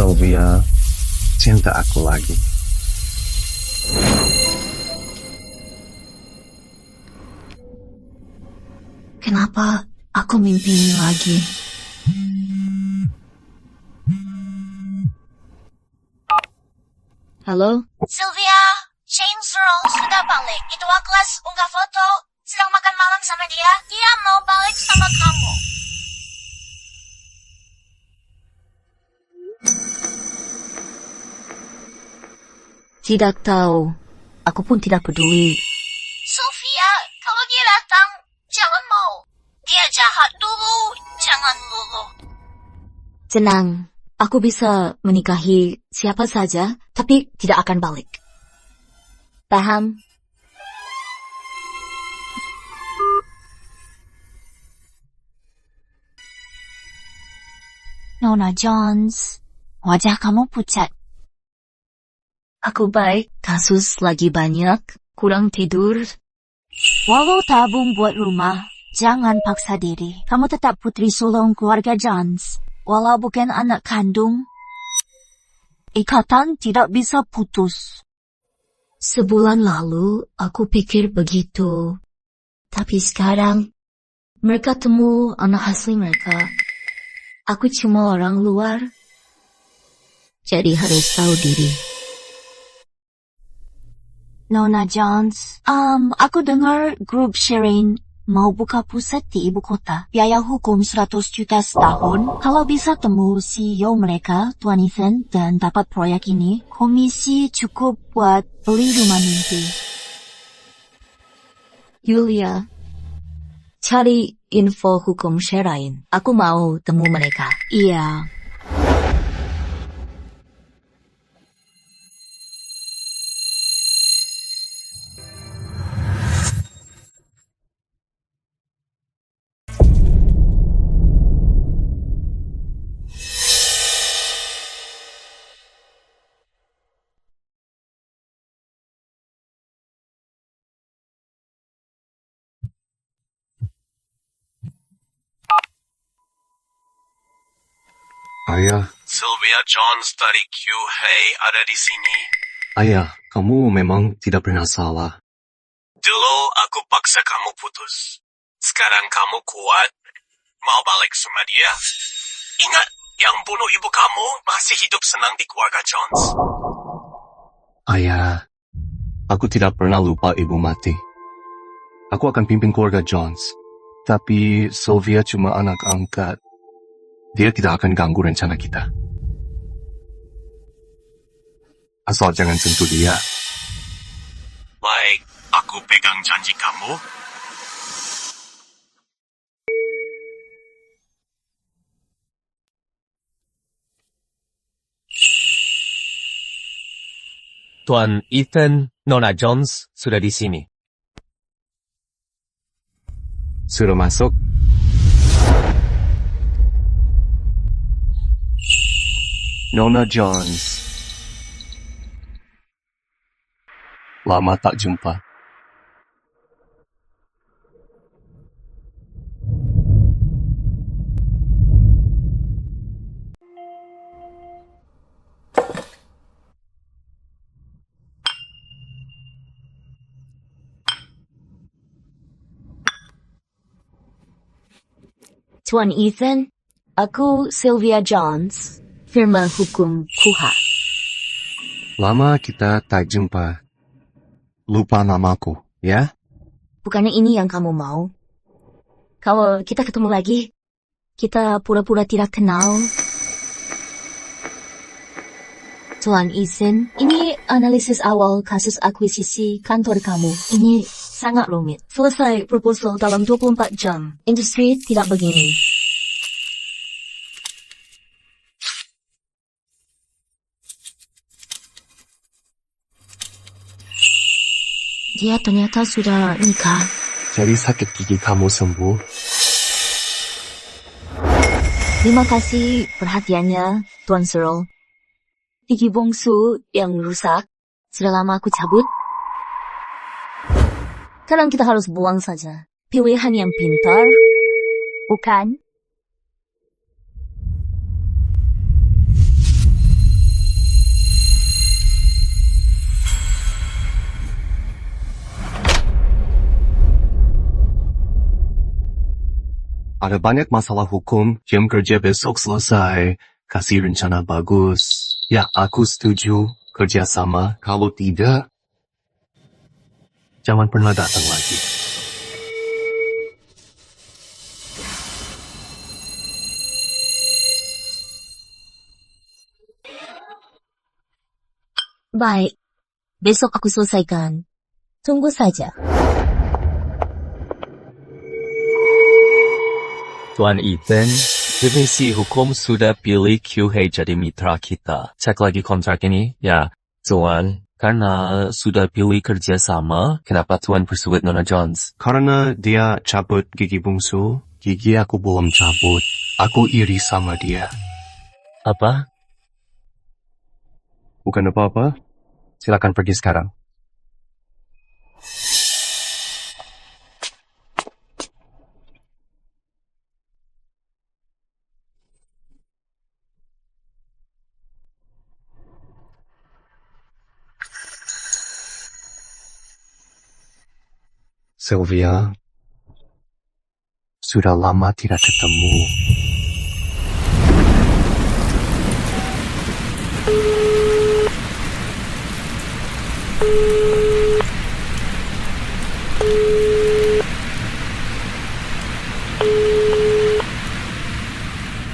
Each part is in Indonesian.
Sylvia cinta aku lagi. Kenapa aku mimpi ini lagi? Halo? Sylvia, Shane Searle sudah balik. Itu kelas unggah foto. Sedang makan malam sama dia. Dia mau balik sama kamu. Tidak tahu. Aku pun tidak peduli. Sylvia, kalau dia datang, jangan mau. Dia jahat dulu, jangan dulu. Tenang. Aku bisa menikahi siapa saja, tapi tidak akan balik. Paham? Nona Jones, wajah kamu pucat. Aku baik, kasus lagi banyak, kurang tidur. Walau tabung buat rumah, jangan paksa diri. Kamu tetap putri sulung keluarga Jones. Walau bukan anak kandung, ikatan tidak bisa putus. Sebulan lalu, aku pikir begitu. Tapi sekarang, mereka temu anak asli mereka. Aku cuma orang luar. Jadi harus tahu diri. Nona Jones, aku dengar grup Shireen mau buka pusat di ibu kota. Biaya hukum 100 juta setahun. Kalau bisa temu CEO mereka, Tuan Ethan, dan dapat proyek ini, komisi cukup buat beli rumah mimpi. Yulia, cari info hukum Shireen. Aku mau temu mereka. Iya. Ayah, Sylvia Jones dari QH ada di sini. ayah, kamu memang tidak pernah salah. Dulu aku paksa kamu putus. Sekarang kamu kuat. Mau balik sama dia. Ingat, yang bunuh ibu kamu masih hidup senang di keluarga Jones. Ayah, aku tidak pernah lupa ibu mati. Aku akan pimpin keluarga Jones. Tapi Sylvia cuma anak angkat. Dia tidak akan ganggu rencana kita. Asal jangan sentuh dia. Baik, aku pegang janji kamu. Tuan Ethan, Nona Jones sudah di sini. Sudah masuk? Nona Jones. Lama tak jumpa. Tuan Ethan, aku Sylvia Jones, firma hukum KUHA. Lama kita tak jumpa. Lupa namaku, ya? Bukannya ini yang kamu mau? Kalau kita ketemu lagi, kita pura-pura tidak kenal. Tuan Ethan, ini analisis awal kasus akuisisi kantor kamu. Ini sangat rumit. Selesai proposal dalam 24 jam. Industri tidak begini. Dia ternyata sudah nikah. Jadi sakit gigi kamu sembuh? Terima kasih perhatiannya, Tuan Searle. Gigi bongsu yang rusak, sudah lama aku cabut. Sekarang kita harus buang saja. Pilihan yang pintar, bukan? ada banyak masalah hukum, jam kerja besok selesai, kasih rencana bagus. Ya, aku setuju, kerjasama. Kalau tidak, jangan pernah datang lagi. Baik, besok aku selesaikan. Tunggu saja. Tuan Ethan, Divisi Hukum sudah pilih QH jadi mitra kita. Cek lagi kontrak ini. Ya, Tuan, karena sudah pilih kerjasama, kenapa Tuan persuade Nona Jones? Karena dia cabut gigi bungsu, gigi aku belum cabut. Aku iri sama dia. Apa? Bukan apa-apa. Silakan pergi sekarang. Sylvia, sudah lama tidak ketemu.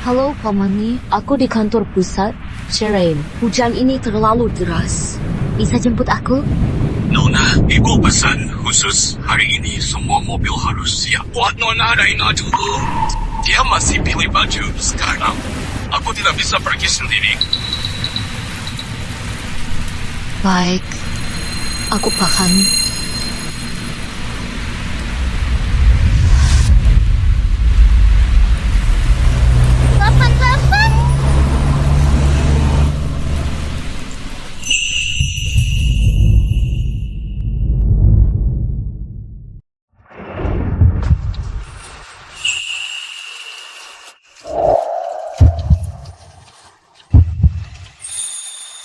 Halo, Pamani. Aku di kantor pusat. Shireen, hujan ini terlalu deras. Bisa jemput aku? Nona, ibu pesan khusus hari ini semua mobil harus siap. Buat Nona Reina dulu. Dia masih pilih baju sekarang. Aku tidak bisa pergi sendiri. Baik, aku paham.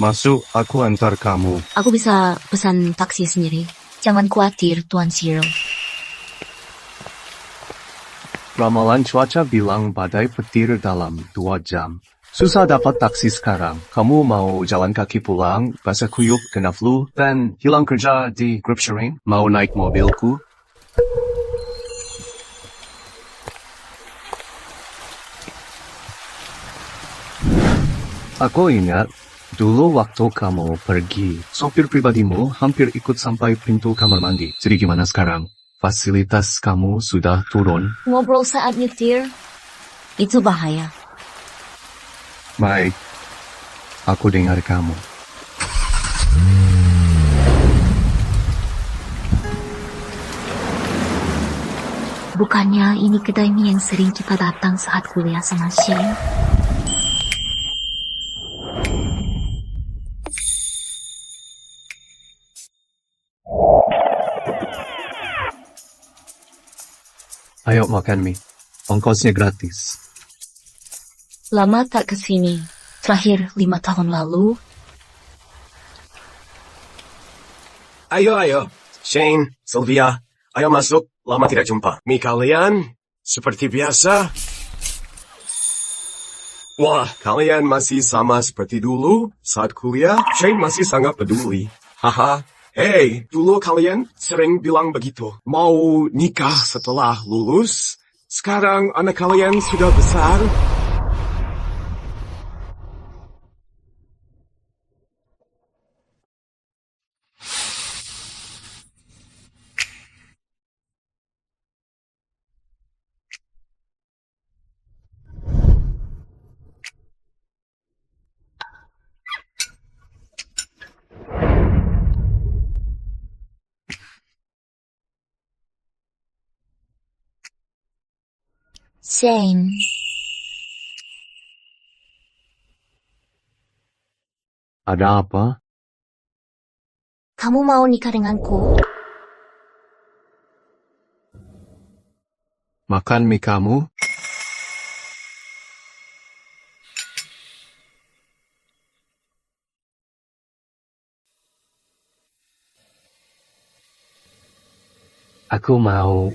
Masuk, aku antar kamu. Aku bisa pesan taksi sendiri. Jangan khawatir, Tuan Cyril. Ramalan cuaca bilang badai petir dalam 2 jam. Susah dapat taksi sekarang. Kamu mau jalan kaki pulang, basah kuyup, kena flu, dan hilang kerja di grup Shireen? Mau naik mobilku? Aku ingat, dulu waktu kamu pergi, sopir pribadimu hampir ikut sampai pintu kamar mandi. Jadi gimana sekarang? Fasilitas kamu sudah turun? Ngobrol saat nyetir, itu bahaya. Baik, aku dengar kamu. Bukannya ini kedai mie yang sering kita datang saat kuliah sama Shane? Ayo makan mie. Ongkosnya gratis. Lama tak kesini. Terakhir 5 tahun lalu. Ayo. Shane, Sylvia, ayo masuk. Lama tidak jumpa. Mi kalian, seperti biasa. Wah, kalian masih sama seperti dulu saat kuliah. Shane masih sangat peduli. Haha. Hey, dulu kalian sering bilang begitu. Mau nikah setelah lulus? Sekarang anak kalian sudah besar. Shane. Ada apa? Kamu mau nikah denganku? Makan mie kamu? Aku mau.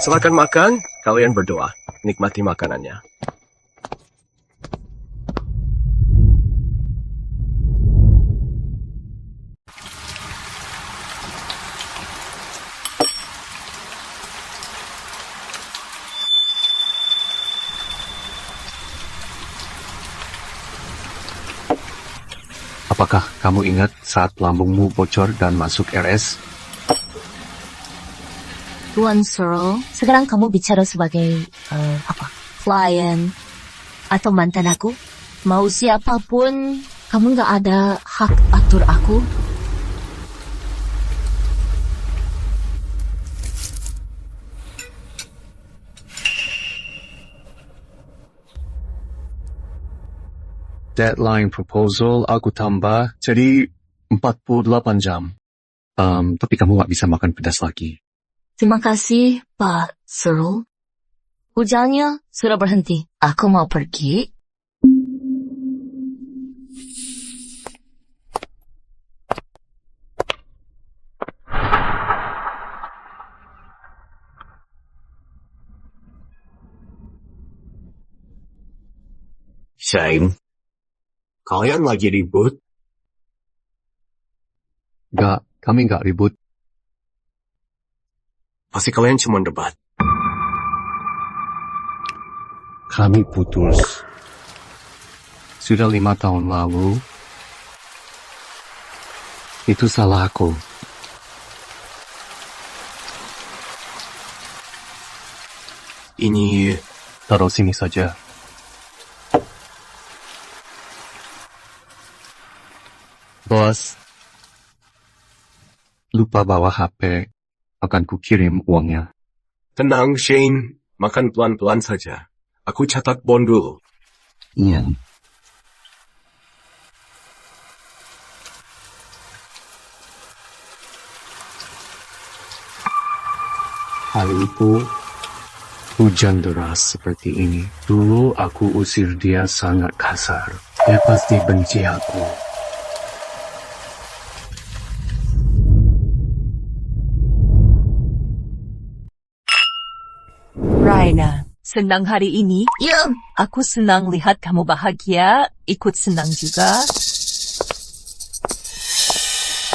Silakan makan, kalian berdoa. Nikmati makanannya. Apakah kamu ingat saat lambungmu bocor dan masuk RS? Tuan Searle, sekarang kamu bicara sebagai, klien atau mantan aku? Mau siapapun, kamu nggak ada hak atur aku. Deadline proposal aku tambah jadi 48 jam. Tapi kamu nggak bisa makan pedas lagi. Terima kasih, Pak Searle. Hujannya sudah berhenti. Aku mau pergi. Shane, kalian lagi ribut? Nggak, kami nggak ribut. Pasti kalian cuma debat. Kami putus. Sudah 5 tahun lalu. Itu salah aku. Ini Taruh sini saja. Bos, lupa bawa HP. Akan kukirim uangnya. tenang, Shane. Makan pelan-pelan saja. Aku catat bon dulu. Iya. Hari itu, hujan deras seperti ini. Dulu aku usir dia sangat kasar. Dia pasti benci aku. Raina, senang hari ini. Ya, Aku senang lihat kamu bahagia, ikut senang juga.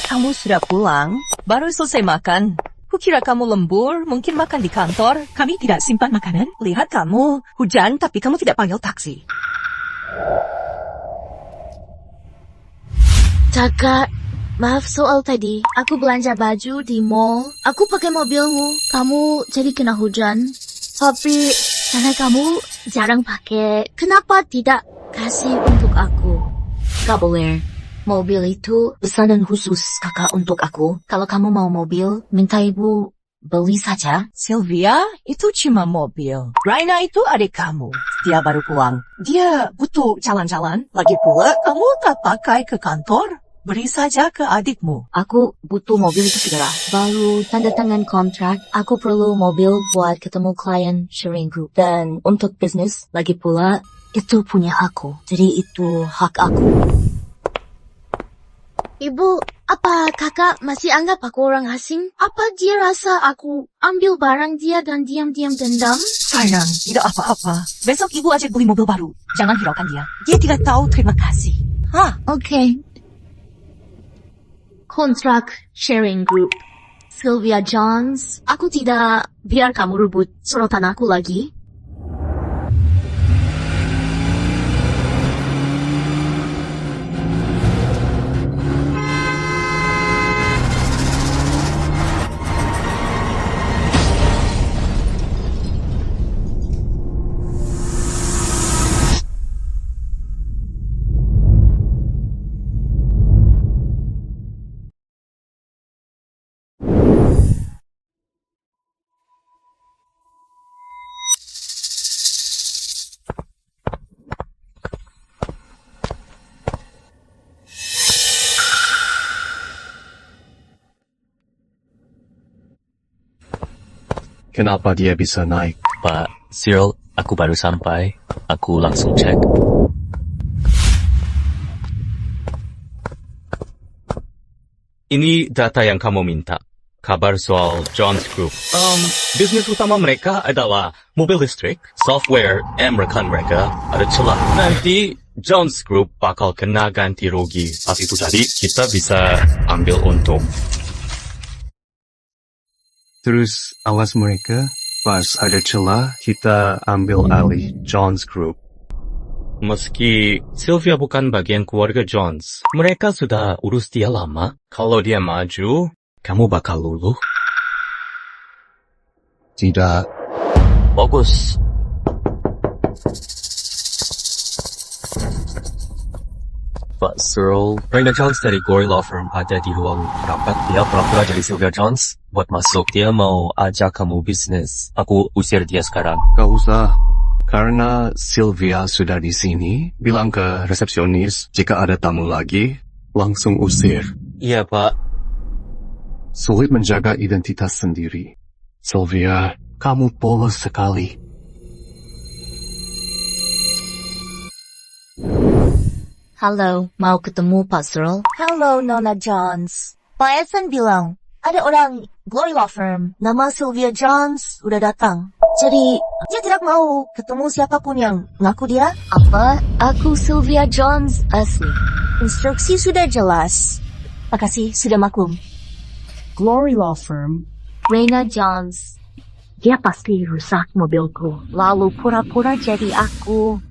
Kamu sudah pulang, baru selesai makan. Kukira kamu lembur, mungkin makan di kantor. Kami tidak simpan makanan. Lihat kamu, hujan tapi kamu tidak panggil taksi. Kakak, maaf soal tadi. Aku belanja baju di mall. Aku pakai mobilmu. Kamu jadi kena hujan. Tapi karena kamu jarang pakai, kenapa tidak kasih untuk aku? Gak boleh. Mobil itu pesanan khusus kakak untuk aku. Kalau kamu mau mobil, minta ibu beli saja. Sylvia, itu cuma mobil. Raina itu adik kamu. Dia baru pulang. Dia butuh jalan-jalan. Lagi pula, kamu tak pakai ke kantor. Beri saja ke adikmu. Aku butuh mobil itu segera. Baru tanda tangan kontrak, aku perlu mobil buat ketemu klien sharing group. Dan untuk bisnis, lagi pula, itu punya aku. Jadi itu hak aku. Ibu, apa kakak masih anggap aku orang asing? Apa dia rasa aku ambil barang dia dan diam-diam dendam? Sayang, tidak apa-apa. Besok ibu ajak beli mobil baru. Jangan hiraukan dia. Dia tidak tahu terima kasih. Oke. Kontrak sharing group. Sylvia Jones, aku tidak biar kamu rebut sorotan aku lagi. Kenapa dia bisa naik? Pak Cyril, aku baru sampai. Aku langsung cek. Ini data yang kamu minta. kabar soal Jones Group. Bisnis utama mereka adalah mobil listrik, software, dan rekan mereka ada celah. Nanti Jones Group bakal kena ganti rugi. Pas itu jadi, kita bisa ambil untung. Terus awas mereka, pas ada celah, kita ambil alih Jones Group. Meski Sylvia bukan bagian keluarga Jones, mereka sudah urus dia lama. Kalau dia maju, kamu bakal luluh. Tidak. Bagus. Pak Searle, Raina Jones dari Glory Law Firm ada di ruang rapat. Dia pura-pura jadi Sylvia Jones. Buat masuk, dia mau ajak kamu bisnis. Aku usir dia sekarang. Gak usah. Karena Sylvia sudah di sini, bilang ke resepsionis, jika ada tamu lagi, langsung usir. Iya, Pak. Sulit menjaga identitas sendiri. Sylvia, kamu polos sekali. Halo, mau ketemu Pak Searle? Halo, Nona Jones. Pak Edson bilang, ada orang Glory Law Firm, nama Sylvia Jones, udah datang. Jadi, dia tidak mau ketemu siapapun yang ngaku dia. Apa? Aku Sylvia Jones asli. Instruksi sudah jelas. Makasih, sudah maklum. Glory Law Firm. Raina Jones. Dia pasti rusak mobilku, lalu pura-pura jadi aku.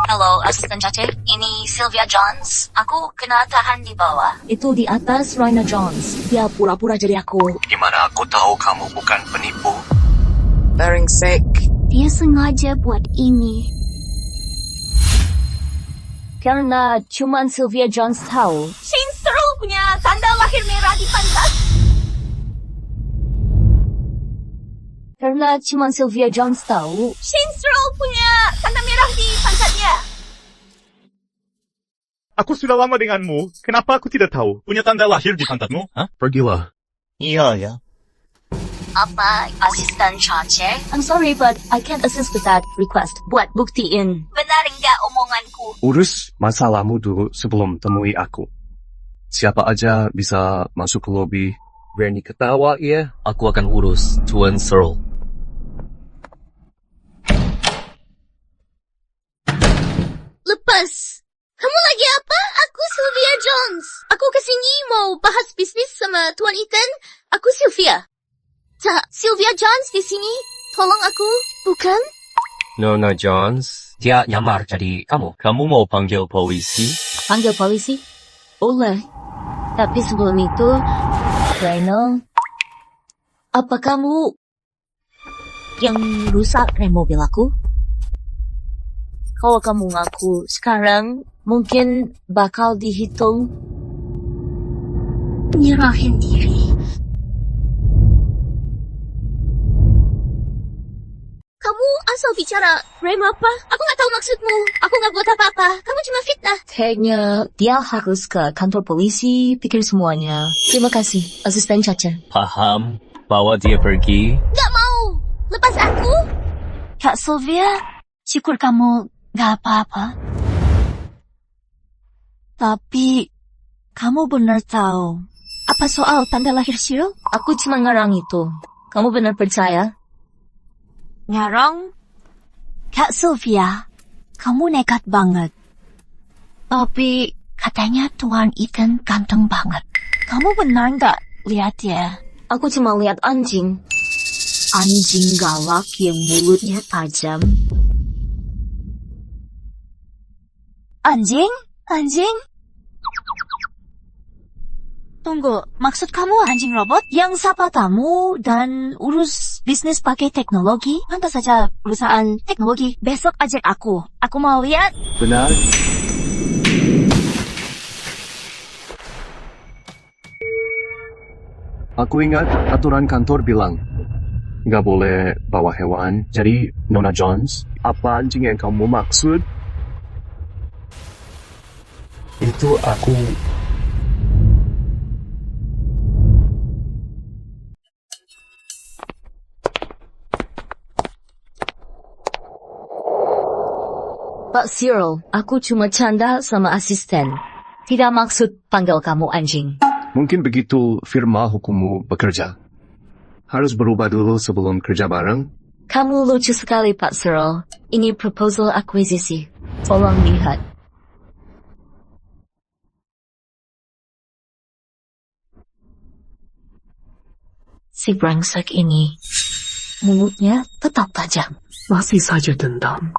Halo, asisten Cace. Ini Sylvia Jones. Aku kena tahan di bawah. Itu di atas Raina Jones. Dia pura-pura jadi aku. Gimana aku tahu kamu bukan penipu? Dia sengaja buat ini. Karena cuman Sylvia Jones tahu. Shane Searle punya tanda lahir merah di pantat. Karena cuman Sylvia Jones tahu. Shane Searle punya tanda merah di pantatnya. Aku sudah lama denganmu. Kenapa aku tidak tahu? Punya tanda lahir di pantatmu? Hah? Pergilah. Iya, ya. Apa, asisten Cace? I'm sorry, but I can't assist with that request. Buat buktiin. Benar enggak omonganku? Urus masalahmu dulu sebelum temui aku. Siapa aja bisa masuk ke lobi. Berani ketawa, ya? Aku akan urus Tuan Searle. Lepas. Kamu lagi apa? Aku Sylvia Jones. Aku kesini mau bahas bisnis sama Tuan Ethan. Aku Sylvia. Sylvia Jones di sini. Tolong aku, bukan? Nona Jones, dia nyamar jadi kamu. Kamu mau panggil polisi? Panggil polisi? Boleh. Tapi sebelum itu, Raina, apa kamu yang rusak rem mobil aku? Kalau kamu ngaku sekarang, mungkin bakal dihitung nyerahin diri. kamu asal bicara. Rem apa? Aku nggak tahu maksudmu. Aku nggak buat apa-apa. Kamu cuma fitnah. Kayaknya dia harus ke kantor polisi, pikir semuanya. Terima kasih, asisten Caca. Paham. Bawa dia pergi. Nggak mau. Lepas aku. Kak Sylvia, syukur kamu gak apa-apa. Tapi, kamu benar tahu. Apa soal tanda lahir Cyril? Aku cuma ngarang itu. Kamu benar percaya? Ngarang? Kak Sylvia, kamu nekat banget. Tapi, katanya Tuan Ethan ganteng banget. Kamu benar nggak lihat ya? Aku cuma lihat anjing. Anjing galak yang mulutnya tajam. Anjing? Anjing? Tunggu, maksud kamu anjing robot yang sapa tamu dan urus bisnis pakai teknologi? Pantas saja perusahaan teknologi. Besok ajak aku. Aku mau lihat. Benar? Aku ingat aturan kantor bilang, nggak boleh bawa hewan. Jadi, Nona Jones, apa anjing yang kamu maksud? Itu aku. Pak Cyril, aku cuma canda sama asisten. Tidak maksud panggil kamu anjing. Mungkin begitu firma hukummu bekerja. Harus berubah dulu sebelum kerja bareng. Kamu lucu sekali, Pak Cyril. Ini proposal akuisisi. Tolong lihat. Si brengsek ini, mulutnya tetap tajam. Masih saja dendam.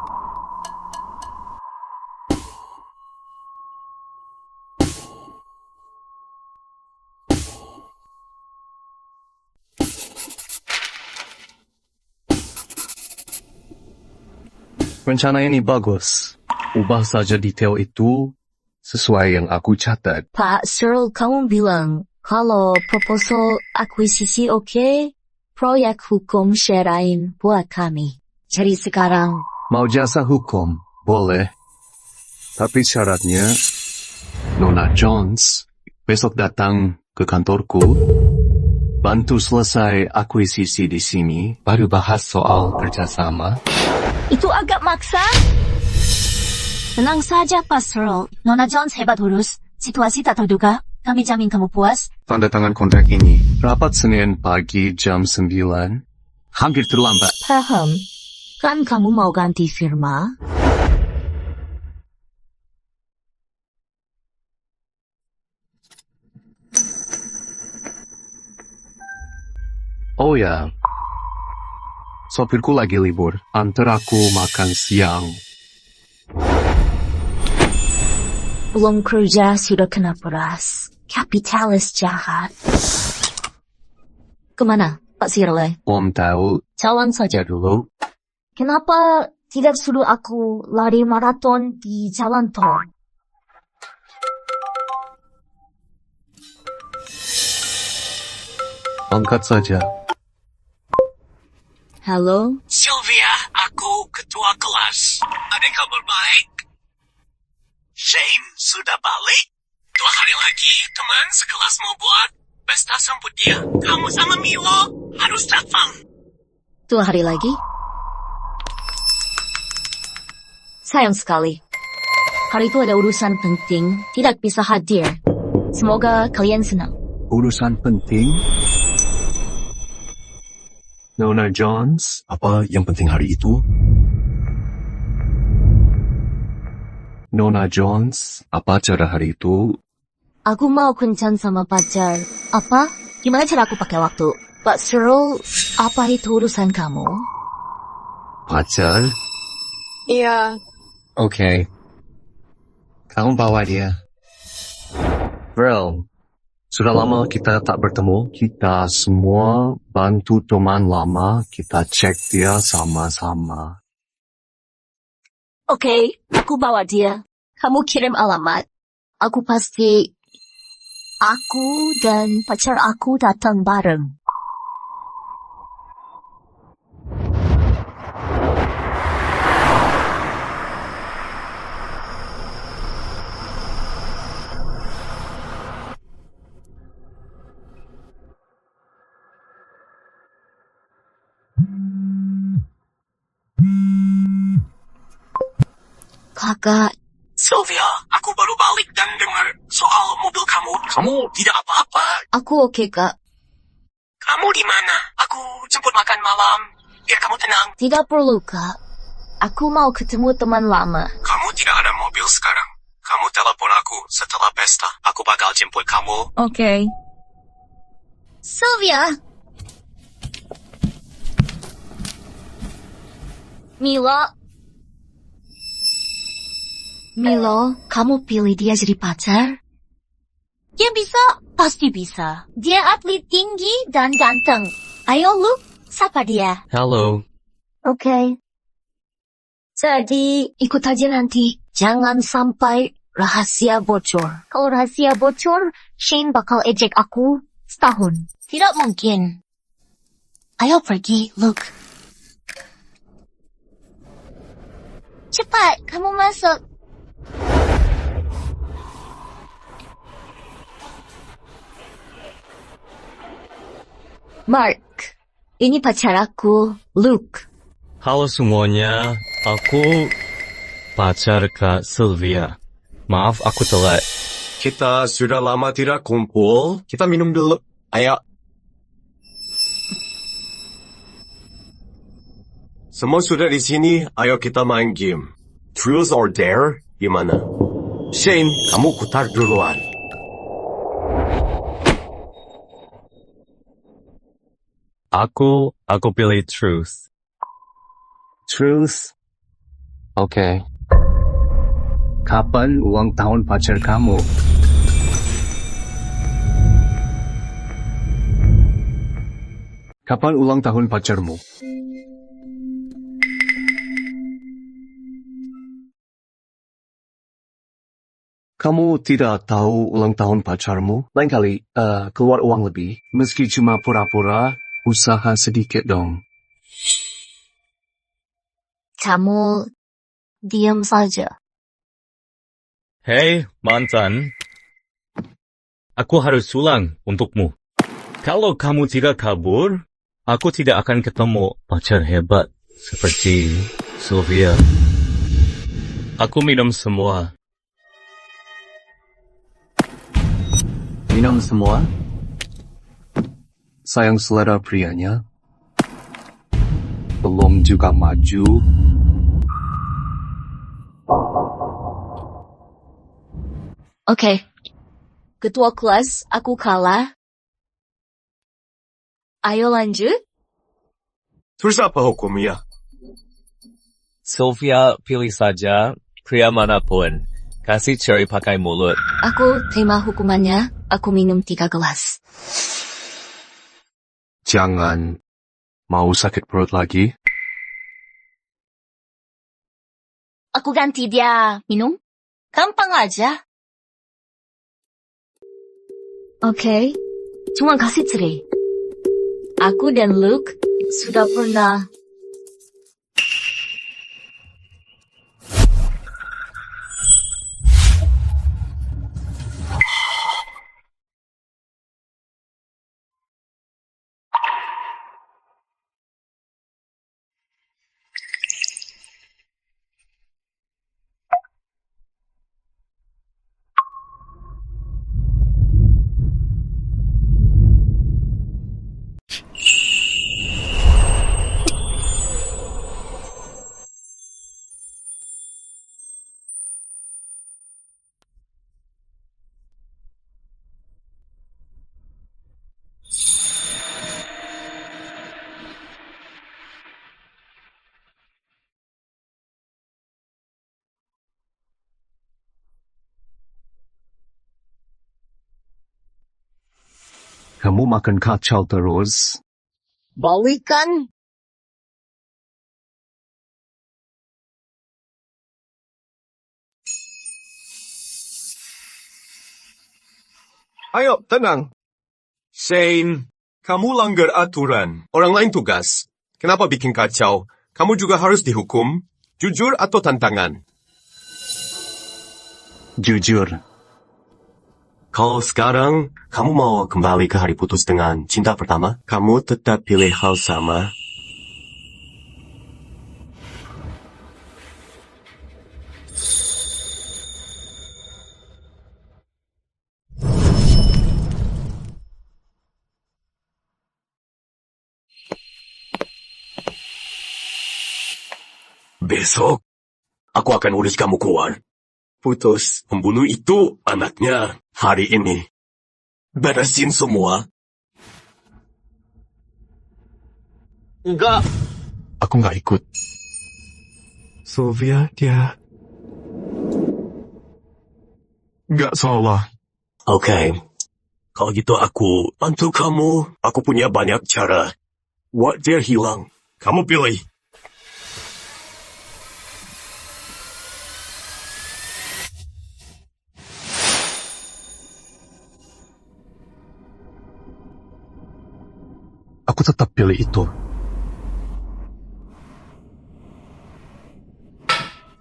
Rencana ini bagus. Ubah saja detail itu sesuai yang aku catat. Pak Cyril, kamu bilang kalau proposal akuisisi oke, proyek hukum syarain buat kami. Jadi sekarang, Mau jasa hukum, boleh. Tapi syaratnya, Nona Jones besok datang ke kantorku, bantu selesai akuisisi di sini, baru bahas soal kerjasama. itu agak maksa. Tenang saja, Pak Cyril. Nona Jones hebat urus. Situasi tak terduga. Kami jamin kamu puas. Tanda tangan kontrak ini. Rapat Senin pagi jam 9. Hampir terlambat. Paham. Kan kamu mau ganti firma? Oh ya, sopirku lagi libur. Antar aku makan siang. Belum kerja sudah kena peras. Kapitalis jahat. Kemana, Pak Cyril? Om tahu, Jalan saja. dulu. Kenapa tidak suruh aku lari maraton di jalan tol? Angkat saja. Halo? Sylvia, aku ketua kelas. Ada kabar baik? Shane sudah balik. 2 hari lagi teman sekelas mau buat pesta sambut dia. Kamu sama Milo harus datang. 2 hari lagi? Sayang sekali. Hari itu ada urusan penting, tidak bisa hadir. Semoga kalian senang. Urusan penting? Nona Jones, apa yang penting hari itu? Nona Jones, apa cara hari itu? Aku mau kencan sama pacar. Apa? Gimana cara aku pakai waktu? Pak Cyril, apa itu urusan kamu? Pacar? Iya. Oke. Kamu bawa dia. Bro, sudah lama kita tak bertemu. Kita semua bantu teman lama. Kita cek dia sama-sama. Oke, aku bawa dia. Kamu kirim alamat. Aku pasti... Aku dan pacar aku datang bareng. Kakak, Sylvia, aku baru balik dan dengar soal mobil kamu. Kamu tidak apa-apa. aku oke, Kak. Kamu di mana? Aku jemput makan malam. Biar kamu tenang. Tidak perlu, Kak. Aku mau ketemu teman lama. Kamu tidak ada mobil sekarang. Kamu telepon aku setelah pesta. Aku bakal jemput kamu. Oke. Sylvia! Milo, kamu pilih dia jadi pacar? Dia bisa? Pasti bisa. Dia atlet tinggi dan ganteng. Ayo, Luke. Sapa dia. Hello. Oke. Jadi, ikut aja nanti. Jangan sampai rahasia bocor. Kalau rahasia bocor, Shane bakal ejek aku setahun. Tidak mungkin. Ayo pergi, Luke. Cepat, kamu masuk. Mark, ini pacar aku, Luke. Halo semuanya. Aku pacar Kak Sylvia. Maaf aku telat. Kita sudah lama tidak kumpul. Kita minum dulu. Ayo. Semua sudah di sini. Ayo kita main game. Truth or Dare? Gimana? Shane, kamu putar duluan. Aku pilih truth. Truth. Oke. Kapan ulang tahun pacar kamu? Kapan ulang tahun pacarmu? Kamu tidak tahu ulang tahun pacarmu? Lain kali, keluar uang lebih. Meski cuma pura-pura, usaha sedikit dong. Kamu diam saja. Hei, mantan. Aku harus ulang untukmu. Kalau kamu tidak kabur, aku tidak akan ketemu pacar hebat seperti Sylvia. Aku minum semua. Minum semua? Sayang selera prianya. Belum juga maju. Oke. Ketua kelas, aku kalah. Ayo lanjut. Terus apa hukumnya? Sylvia, pilih saja pria manapun. Kasih cherry pakai mulut. Aku terima hukumannya. Aku minum 3 gelas. Jangan. Mau sakit perut lagi? Aku ganti dia minum. Gampang aja. Oke. Cuma kasih cerai. Aku dan Luke sudah pernah. Kamu makan kacau terus? Balikan. Ayo, tenang. Shane, kamu langgar aturan. Orang lain tugas. Kenapa bikin kacau? Kamu juga harus dihukum. Jujur atau tantangan? Jujur. Kalau sekarang, kamu mau kembali ke hari putus dengan cinta pertama, kamu tetap pilih hal sama. Besok, aku akan urus kamu keluar. Putus, pembunuh itu anaknya. Hari ini, beresin semua. Enggak. Aku nggak ikut. Sylvia, dia... Nggak salah. Oke. Kalau gitu aku bantu kamu. Aku punya banyak cara. Buat dia hilang. Kamu pilih. Aku tetap pilih itu.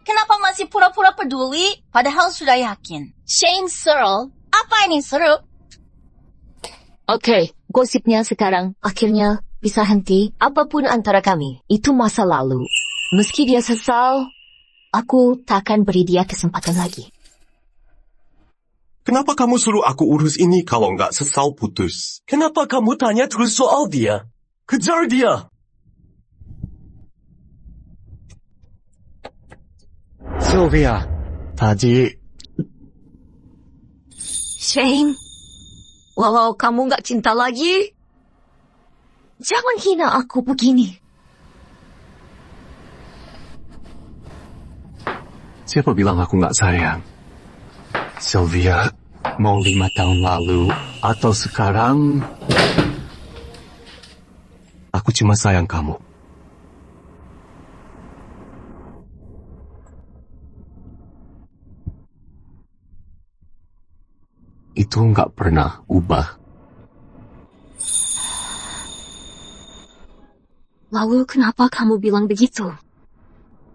Kenapa masih pura-pura peduli? Padahal sudah yakin. Shane Searle, apa ini seru? Oke, gosipnya sekarang akhirnya bisa henti. Apapun antara kami, itu masa lalu. Meski dia sesal, Aku takkan beri dia kesempatan lagi. Kenapa kamu suruh aku urus ini kalau nggak sesal putus? Kenapa kamu tanya terus soal dia? Kejar dia! Sylvia, tadi Shane, walau kamu nggak cinta lagi, jangan hina aku begini. siapa bilang aku nggak sayang? Sylvia, mau 5 tahun lalu atau sekarang, aku cuma sayang kamu. Itu nggak pernah ubah. Lalu kenapa kamu bilang begitu?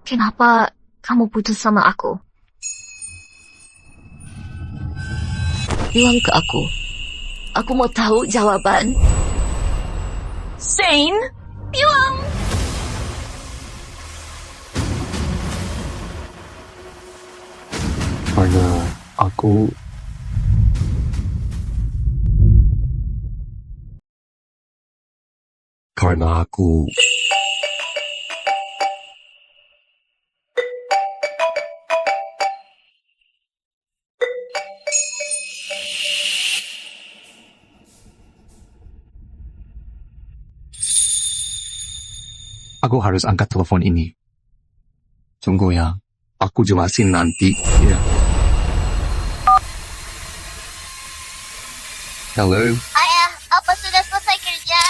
Kenapa kamu putus sama aku? Bilang ke aku. Aku mau tahu jawaban. Shane, bilang. Karena aku harus angkat telepon ini. Tunggu ya, aku jelasin nanti. Ya. Halo, Ayah, apa sudah selesai kerja?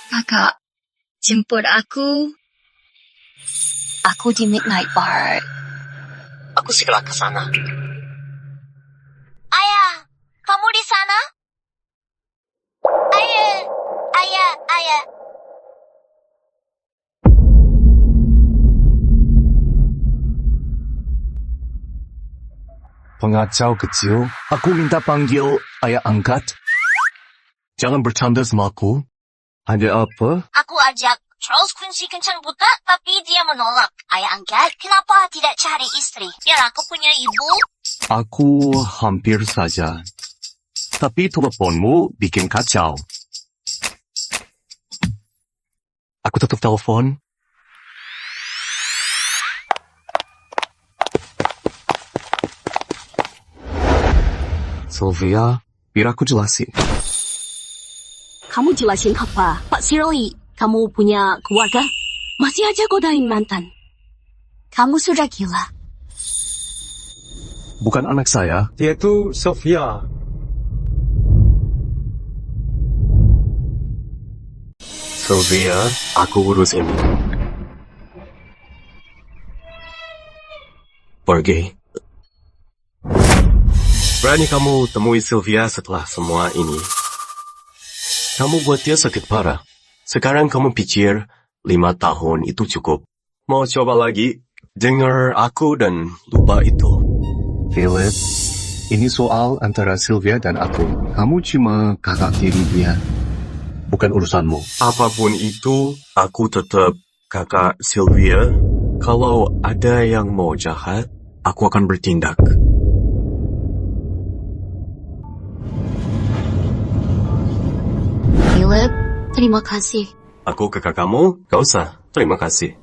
Kakak, jemput aku. Aku di Midnight Bar. Aku segera ke sana. Ayah, kamu di sana? Ayah. pengacau kecil, aku minta panggil ayah angkat. Jangan bercanda sama aku. Ada apa? Aku ajak Charles Quincy kencan buta, tapi dia menolak. Ayah angkat, kenapa tidak cari istri? Biar aku punya ibu. Aku hampir saja. Tapi teleponmu bikin kacau. Aku tutup telepon. Sylvia, biar aku jelasin. Kamu jelasin apa? Pak Shirley, kamu punya keluarga? Masih aja godain mantan. Kamu sudah gila. Bukan anak saya. Dia itu Sylvia. Sylvia, aku urus ini. Pergi. Berani kamu temui Sylvia setelah semua ini. Kamu buat dia sakit parah. Sekarang kamu pikir 5 tahun itu cukup. Mau coba lagi? Dengar aku dan lupa itu. Philip, ini soal antara Sylvia dan aku. Kamu cuma kakak tiri dia. Bukan urusanmu. Apapun itu, aku tetap kakak Sylvia. Kalau ada yang mau jahat, aku akan bertindak. Philip, terima kasih. Aku kakak kamu, gak usah. Terima kasih.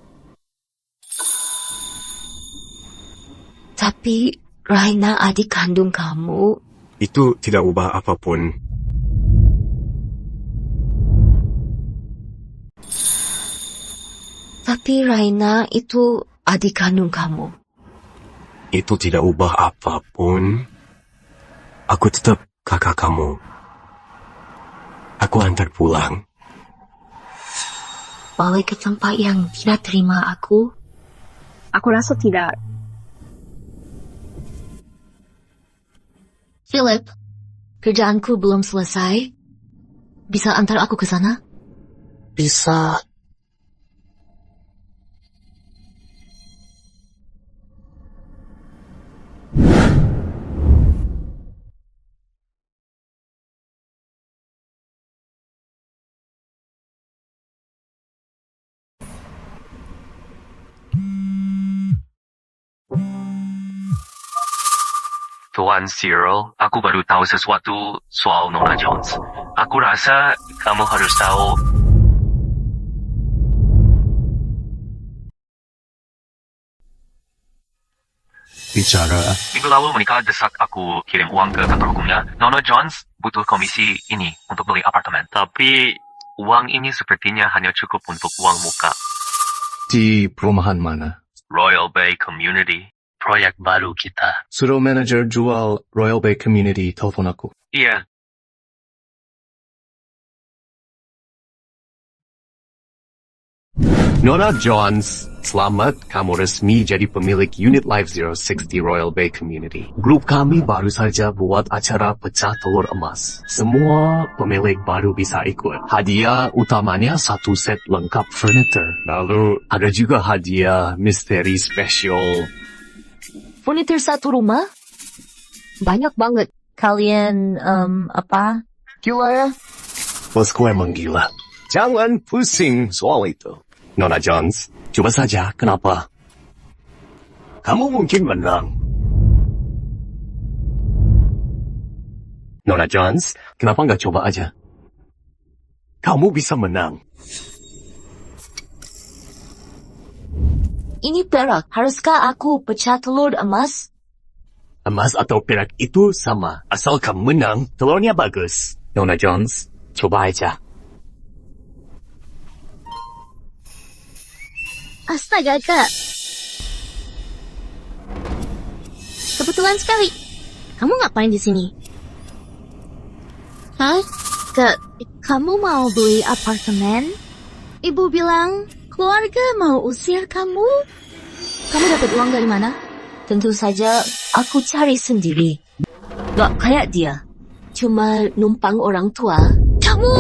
Tapi Raina adik kandung kamu. Itu tidak ubah apapun. Tapi Raina itu adik kandung kamu. Itu tidak ubah apapun. Aku tetap kakak kamu. Aku antar pulang. Balik ke tempat yang tidak terima aku. Aku rasa tidak. Philip, kerjaanku belum selesai. Bisa antar aku ke sana? Bisa. Tuan Cyril, aku baru tahu sesuatu soal Nona Jones. Aku rasa kamu harus tahu. Bicara. Minggu lalu menikah desak aku kirim uang ke kantor hukumnya. Nona Jones butuh komisi ini untuk beli apartemen. Tapi uang ini sepertinya hanya cukup untuk uang muka. Di perumahan mana? Royal Bay Community. Proyek baru kita. Suruh manajer jual Royal Bay Community telepon aku. Iya. Nona Jones, selamat kamu resmi jadi pemilik unit Life 06 di Royal Bay Community. Grup kami baru saja buat acara pecah telur emas. Semua pemilik baru bisa ikut. Hadiah utamanya satu set lengkap furniture. Lalu ada juga hadiah misteri spesial. Furniture satu rumah? Banyak banget. Kalian, gila ya? Bosku emang gila. Jangan pusing soal itu. Nona Jones, coba saja kenapa. Kamu mungkin menang. Nona Jones, kenapa nggak coba aja? Kamu bisa menang. Ini perak. Haruskah aku pecah telur emas? Emas atau perak itu sama. Asal kamu menang, telurnya bagus. Nona Jones, coba aja. Astaga, Kak. Kebetulan sekali. Kamu ngapain di sini? Hah? Kak, kamu mau beli apartemen? Ibu bilang keluarga mau usir kamu. Kamu dapat uang dari mana? Tentu saja aku cari sendiri. Gak kayak dia. Cuma numpang orang tua. Kamu!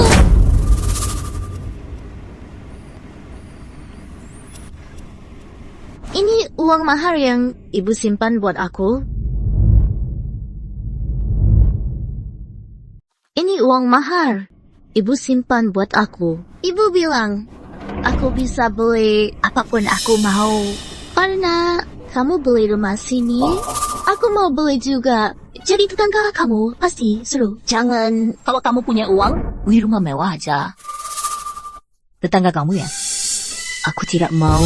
Ini uang mahar yang ibu simpan buat aku. Ini uang mahar ibu simpan buat aku. Ibu bilang, aku bisa beli apapun aku mau. Karena kamu beli rumah sini, aku mau beli juga. Jadi tetangga kamu pasti seru. Jangan, kalau kamu punya uang, beli rumah mewah aja. Tetangga kamu ya? Aku tidak mau.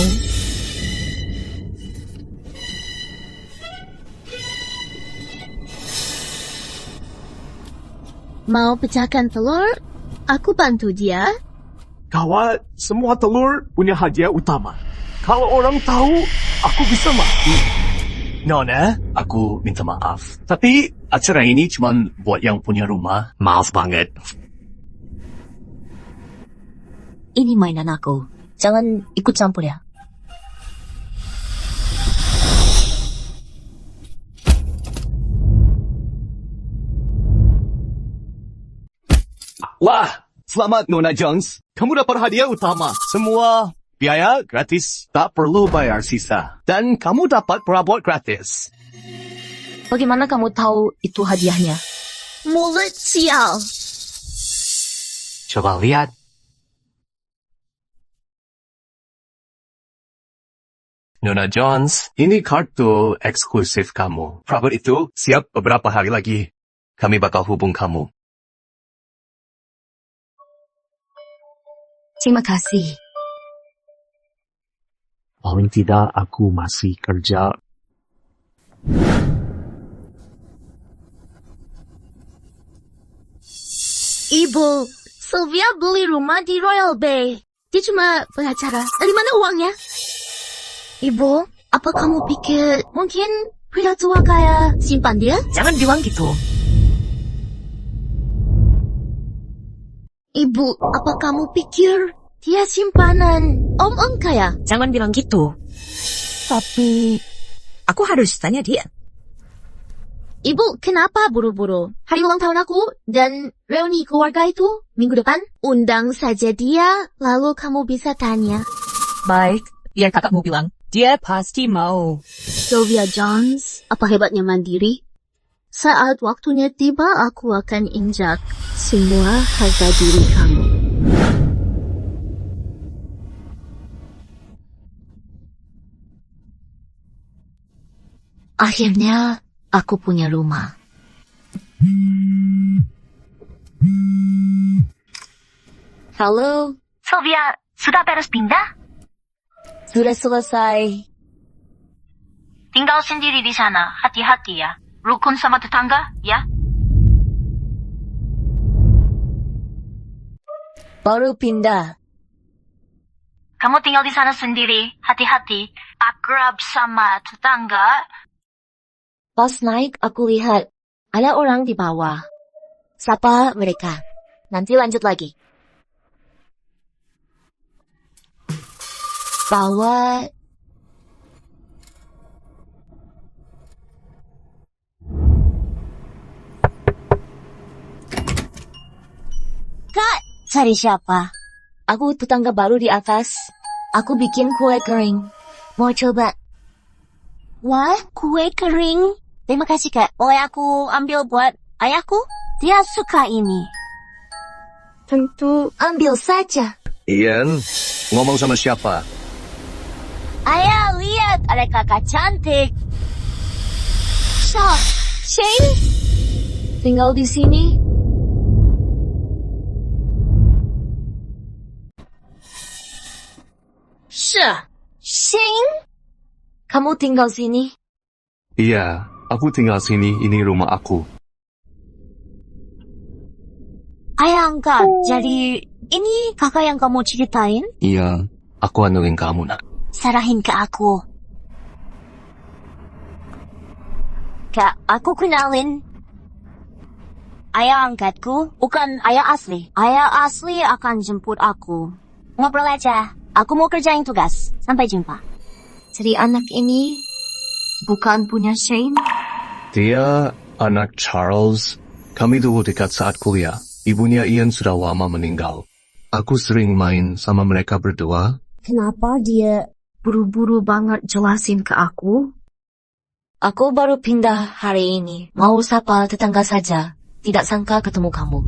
Mau pecahkan telur? Aku bantu dia. Kawat, semua telur punya hadiah utama. Kalau orang tahu, aku bisa mati. Nona, aku minta maaf. Tapi acara ini cuma buat yang punya rumah. Maaf banget. Ini mainan aku. Jangan ikut campur ya. Wah, selamat Nona Jones. Kamu dapat hadiah utama. Semua biaya gratis. Tak perlu bayar sisa. Dan kamu dapat perabot gratis. Bagaimana kamu tahu itu hadiahnya? Mulut sial. Coba lihat. Nona Jones, ini kartu eksklusif kamu. Perabot itu siap beberapa hari lagi. Kami bakal hubung kamu. Terima kasih. Paling tidak aku masih kerja. Ibu, Sylvia beli rumah di Royal Bay. Dia cuma pengacara. Dari mana uangnya? Ibu, apa kamu pikir mungkin pria tua kaya simpan dia? Jangan bilang gitu. Ibu, apa kamu pikir dia simpanan om-om kaya? Jangan bilang gitu. Tapi aku harus tanya dia. Ibu, kenapa buru-buru? Hari ulang tahun aku dan reuni keluarga itu minggu depan. Undang saja dia, lalu kamu bisa tanya. Baik, biar kakakmu bilang. Dia pasti mau. Sylvia Jones, apa hebatnya mandiri? Saat waktunya tiba, aku akan injak semua harga diri kamu. Akhirnya aku punya rumah. Halo, Sylvia, sudah beres pindah? sudah selesai. Tinggal sendiri di sana, hati-hati ya. Rukun sama tetangga, ya? Baru pindah. Kamu tinggal di sana sendiri, hati-hati. Akrab sama tetangga. Pas naik aku lihat ada orang di bawah. Sapa mereka. Nanti lanjut lagi. Bawa Kak, cari siapa? Aku tetangga baru di atas. Aku bikin kue kering. Mau coba? Wah, kue kering? Terima kasih, Kak. Boleh aku ambil buat ayahku? Dia suka ini. Tentu Ambil saja. Ian, ngomong sama siapa? Ayah, lihat. Ada kakak cantik. Shane? Tinggal di sini? Shane? Kamu tinggal sini? Iya, aku tinggal sini, ini rumah aku. Ayah angkat, jadi ini kakak yang kamu ceritain? Iya, aku anulin kamu, nak. Serahin ke aku. Kak, aku kenalin. Ayah angkatku bukan ayah asli. Ayah asli akan jemput aku. Ngobrol aja. Aku mau kerjain tugas. Sampai jumpa. Jadi anak ini bukan punya Shane? Dia anak Charles. Kami dulu dekat saat kuliah. Ibunya Ian sudah lama meninggal. Aku sering main sama mereka berdua. Kenapa dia buru-buru banget jelasin ke aku? Aku baru pindah hari ini. Mau sapa tetangga saja. Tidak sangka ketemu kamu.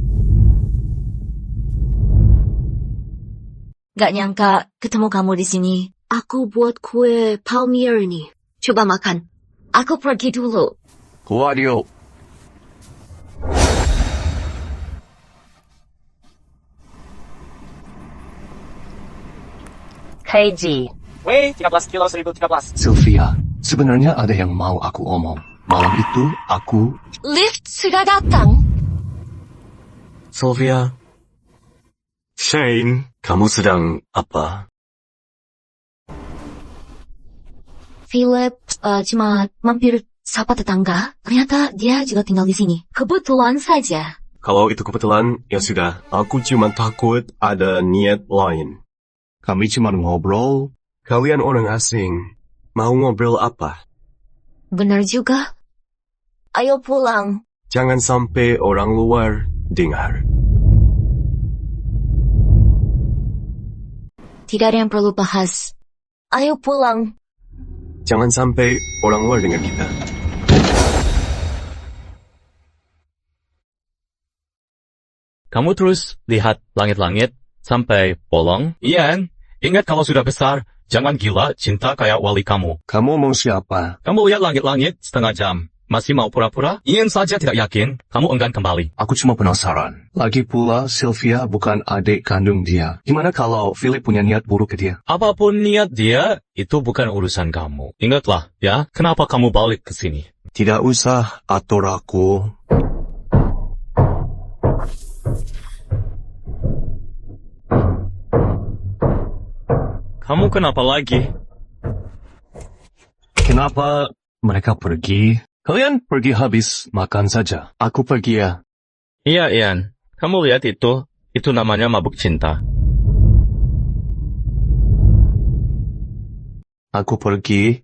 Gak nyangka ketemu kamu di sini. Aku buat kue palmier ini. Coba makan. Aku pergi dulu. Keluar yuk. KG. Weh, 13 kilo 1013. Sylvia, sebenarnya ada yang mau aku omong. Malam itu, aku... Lift sudah datang. Sylvia. Shane, kamu sedang apa? Philip cuma mampir sapa tetangga. Ternyata dia juga tinggal di sini. Kebetulan saja. Kalau itu kebetulan, ya sudah. Aku cuma takut ada niat lain. Kami cuma ngobrol. Kalian orang asing. Mau ngobrol apa? Benar juga. Ayo pulang. Jangan sampai orang luar dengar. Tidak ada yang perlu bahas. Ayo pulang. Jangan sampai orang luar dengar kita. Kamu terus lihat langit-langit sampai bolong. Ian, ingat kalau sudah besar, jangan gila cinta kayak wali kamu. Kamu mau siapa? Kamu lihat langit-langit setengah jam. Masih mau pura-pura? Ian saja tidak yakin, kamu enggan kembali. Aku cuma penasaran. Lagi pula, Sylvia bukan adik kandung dia. Gimana kalau Philip punya niat buruk ke dia? Apapun niat dia, itu bukan urusan kamu. Ingatlah, ya, kenapa kamu balik ke sini? Tidak usah atur aku. Kamu kenapa lagi? Kenapa mereka pergi? Kalian pergi habis makan saja. Aku pergi ya. Iya, Ian. Kamu lihat itu namanya mabuk cinta. Aku pergi.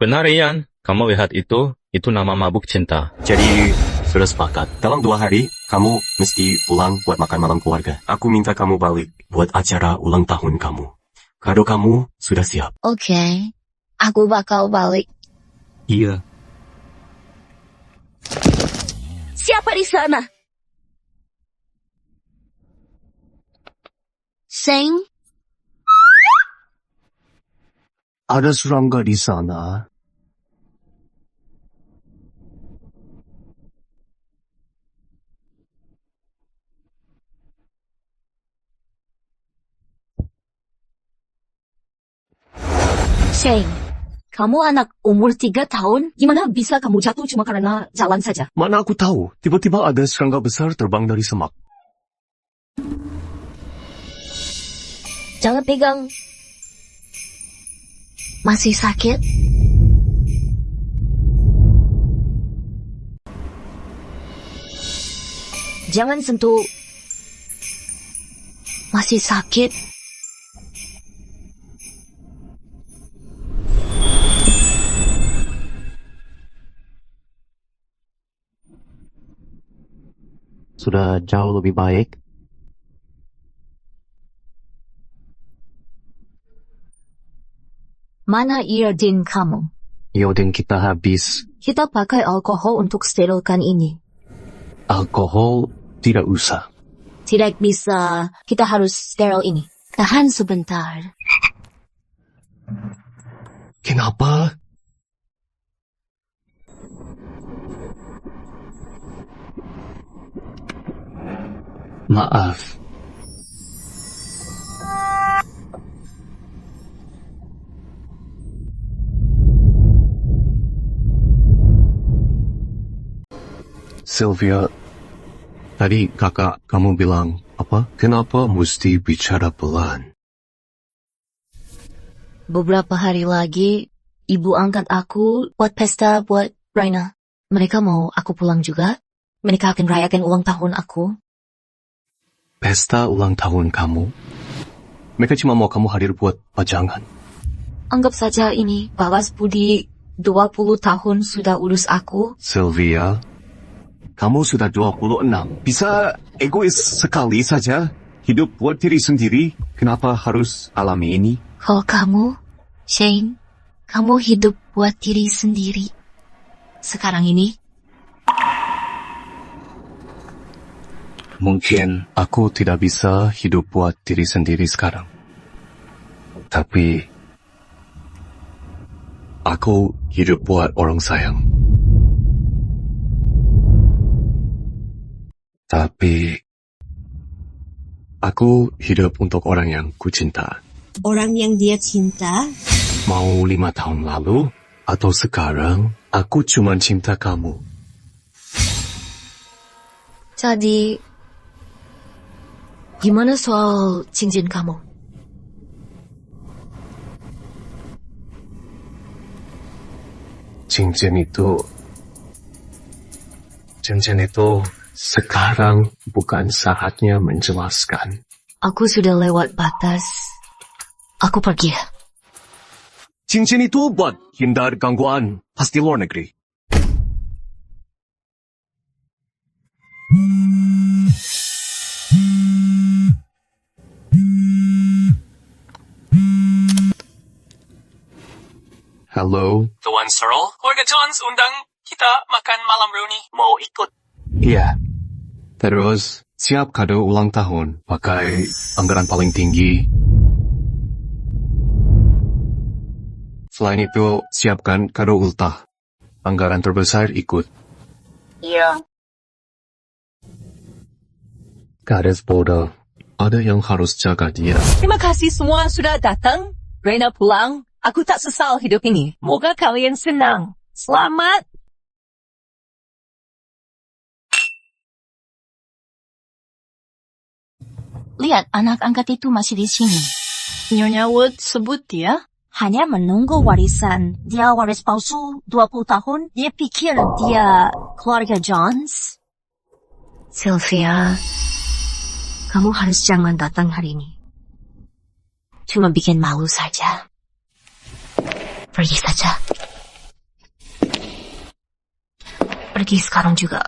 Benar, Ian. Kamu lihat itu nama mabuk cinta. Jadi, sudah sepakat. Dalam 2 hari, kamu mesti pulang buat makan malam keluarga. Aku minta kamu balik buat acara ulang tahun kamu. Kado kamu sudah siap. Oke. Aku bakal balik. Iya. Siapa di sana? Shane? Ada serangga di sana. Shane, kamu anak umur 3 tahun? Gimana bisa kamu jatuh cuma karena jalan saja? Mana aku tahu, tiba-tiba ada serangga besar terbang dari semak. Jangan pegang. Masih sakit? Jangan sentuh. Masih sakit? Sudah jauh lebih baik. Mana iodin kamu? Iodin kita habis. Kita pakai alkohol untuk sterilkan ini. Alkohol tidak usah. Tidak bisa. Kita harus steril ini. Tahan sebentar. Kenapa? Maaf. Sylvia, tadi kakak kamu bilang apa? Kenapa mesti bicara pelan? Beberapa hari lagi, ibu angkat aku buat pesta buat Raina. Mereka mau aku pulang juga. Mereka akan rayakan ulang tahun aku. Pesta ulang tahun kamu? Mereka cuma mau kamu hadir buat pajangan. Anggap saja ini balas budi 20 tahun sudah urus aku. Sylvia, kamu sudah 26. Bisa egois sekali saja. Hidup buat diri sendiri. Kenapa harus alami ini? Kalau kamu, Shane, kamu hidup buat diri sendiri. Sekarang ini, mungkin aku tidak bisa hidup buat diri sendiri sekarang. Tapi, aku hidup buat orang sayang. Tapi, aku hidup untuk orang yang kucinta. Orang yang dia cinta? Mau 5 tahun lalu, atau sekarang, aku cuma cinta kamu. jadi, gimana soal cincin kamu? Cincin itu sekarang bukan saatnya menjelaskan. Aku sudah lewat batas. Aku pergi. Cincin itu buat hindar gangguan pas di luar negeri. Halo? Tuan Searle, keluarga Jones undang kita makan malam reuni. Mau ikut? Iya. Terus, siap kado ulang tahun. Pakai anggaran paling tinggi. Selain itu, siapkan kado ultah. Anggaran terbesar ikut. Iya. Garis bodoh. Ada yang harus jaga dia. Terima kasih semua sudah datang. Raina pulang. Aku tak sesal hidup ini. Moga kalian senang. Selamat. Lihat, anak angkat itu masih di sini. Nyonya Wood sebut dia. Hanya menunggu warisan. Dia waris palsu 20 tahun. Dia pikir dia keluarga Jones. Sylvia, kamu harus jangan datang hari ini. Cuma bikin malu saja. Pergi saja. Pergi sekarang juga.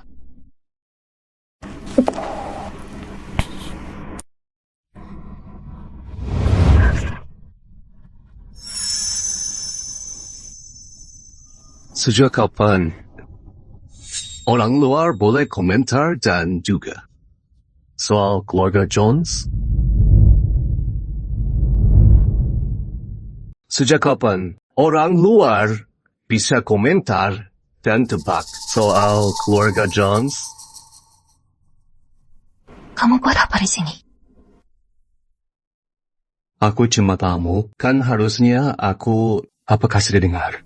Sejak kapan orang luar boleh komentar dan juga soal keluarga Jones? Sejak kapan orang luar bisa komentar dan tebak soal keluarga Jones? Kamu buat apa di sini? Aku cuma tamu, kan harusnya aku Apakah sudah dengar?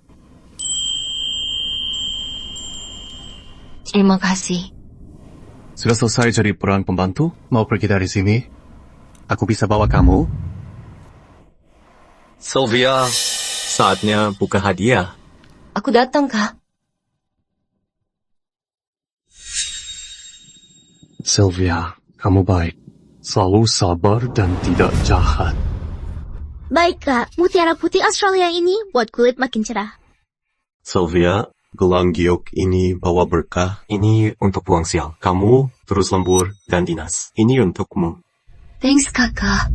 Terima kasih. Sudah selesai jadi peran pembantu? Mau pergi dari sini? Aku bisa bawa kamu? Sylvia, saatnya buka hadiah. Aku datang, Kak. Sylvia, kamu baik. Selalu sabar dan tidak jahat. Baik, Kak. Mutiara putih Australia ini buat kulit makin cerah. Sylvia, gelang giok ini bawa berkah. Ini untuk Puang Sial. Kamu terus lembur dan dinas. Ini untukmu. Thanks, Kakak.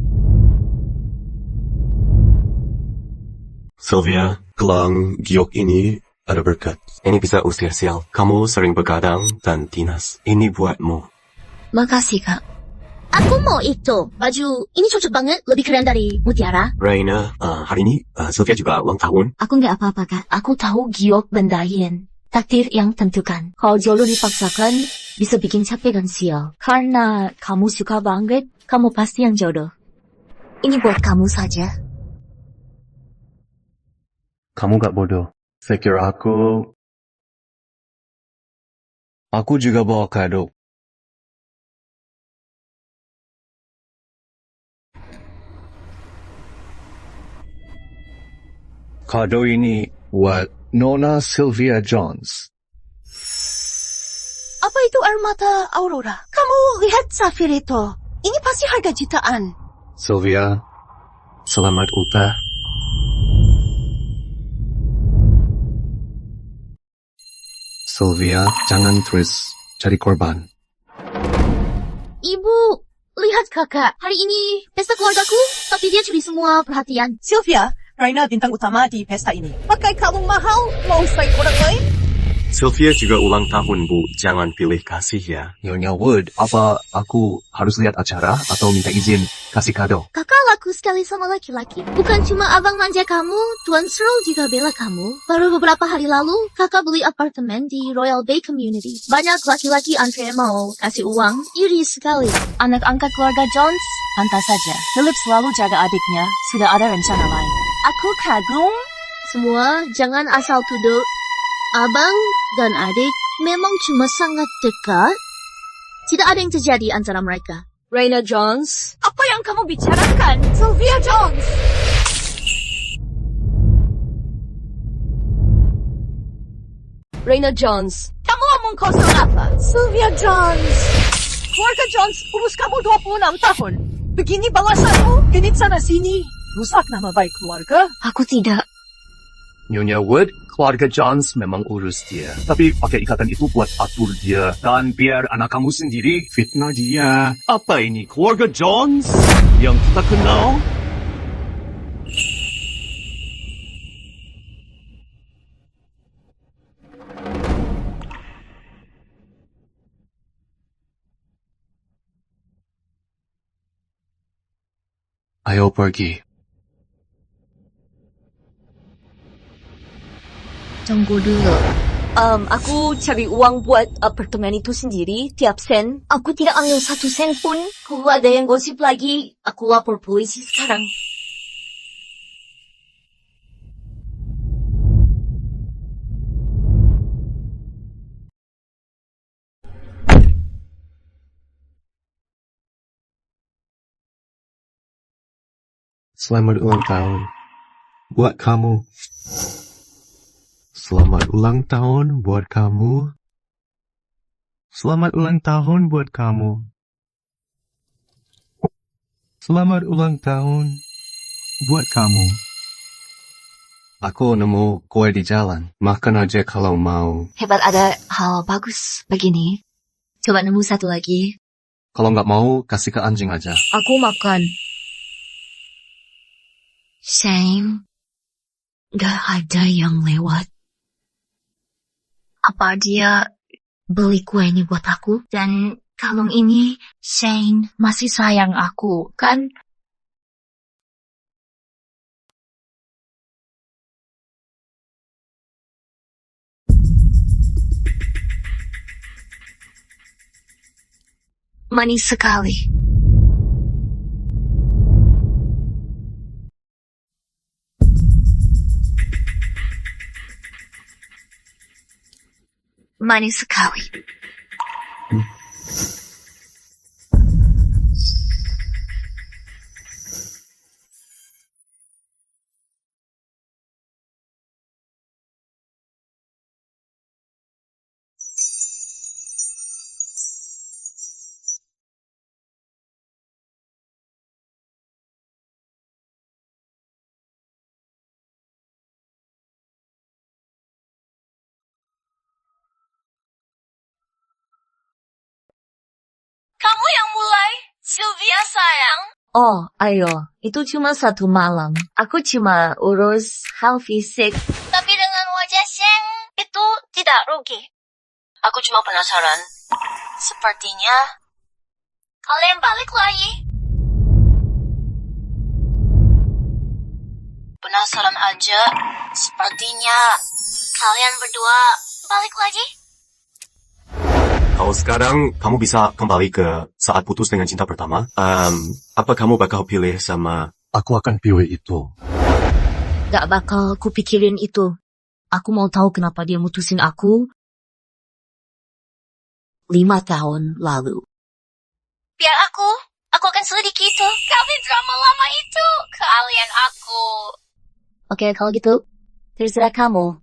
Sylvia, gelang giok ini ada berkat. Ini bisa usir sial. Kamu sering begadang dan dinas. Ini buatmu. Makasih, Kak. Aku mau itu. Baju ini cocok banget. Lebih keren dari mutiara. Raina, hari ini Sylvia juga ulang tahun. Aku nggak apa-apa, Kak. Aku tahu giok bendahin. Takdir yang tentukan. Kalau jodoh dipaksakan, bisa bikin capek dan sial. Karena kamu suka banget, kamu pasti yang jodoh. Ini buat kamu saja. Kamu gak bodoh. Saya kira aku juga bawa kado. Kado ini buat Nona Sylvia Jones. Apa itu air mata Aurora? Kamu lihat safir itu. Ini pasti harga jutaan. Sylvia, selamat ultah. Sylvia, jangan terus cari korban. Ibu, lihat kakak. Hari ini pesta keluargaku, tapi dia curi semua perhatian. Sylvia, Raina bintang utama di pesta ini. Pakai kalung mahal, mau strike orang lain? Sylvia juga ulang tahun, Bu. Jangan pilih kasih ya. Nyonya Wood, apa aku harus lihat acara atau minta izin kasih kado? Kakak laku sekali sama laki-laki. Bukan cuma abang manja kamu, Tuan Searle juga bela kamu. Baru beberapa hari lalu, kakak beli apartemen di Royal Bay Community. Banyak laki-laki antre mau kasih uang, iri sekali. Anak angkat keluarga Jones, pantas saja. Philip selalu jaga adiknya, sudah ada rencana lain. Aku kagum. Semua jangan asal tuduh. Abang dan adik memang cuma sangat dekat. Tidak ada yang terjadi antara mereka. Raina Jones, apa yang kamu bicarakan? Sylvia Jones! Raina Jones, kamu omong kosong apa? Sylvia Jones! Keluarga Jones urus kamu 26 tahun. Begini balasanmu? Genit sana sini. Rusak nama baik keluarga. Aku tidak. Nyonya Wood, keluarga Jones memang urus dia. Tapi pakai ikatan itu buat atur dia. Dan biar anak kamu sendiri fitnah dia. Apa ini, keluarga Jones yang kita kenal? Ayo pergi. Tunggu dulu. Aku cari uang buat apartemen itu sendiri, tiap sen. Aku tidak ambil 1 sen pun. Kalau ada yang gosip lagi, aku lapor polisi sekarang. Selamat ulang tahun buat kamu. Selamat ulang tahun buat kamu. Selamat ulang tahun buat kamu. Selamat ulang tahun buat kamu. Aku nemu kue di jalan. Makan aja kalau mau. Hebat, ada hal bagus begini. Coba nemu satu lagi. Kalau nggak mau, kasih ke anjing aja. Aku makan. Shane, gak ada yang lewat. Apa dia beli kue ini buat aku? Dan kalung ini, Shane masih sayang aku, kan? Manis sekali. Manis sekali. Kamu yang mulai, Sylvia sayang. Oh, ayo. Itu cuma 1 malam. Aku cuma urus hal fisik. Tapi dengan wajah Sheng, itu tidak rugi. Aku cuma penasaran. Sepertinya kalian balik lagi. Penasaran aja. Sepertinya kalian berdua balik lagi. Kalau sekarang kamu bisa kembali ke saat putus dengan cinta pertama, apa kamu bakal pilih sama... Aku akan pilih itu. Gak bakal kupikirin itu. Aku mau tahu kenapa dia mutusin aku 5 tahun lalu. Biar aku akan selidiki itu. Kalian drama lama itu. Kalian aku. Oke, kalau gitu, terserah kamu.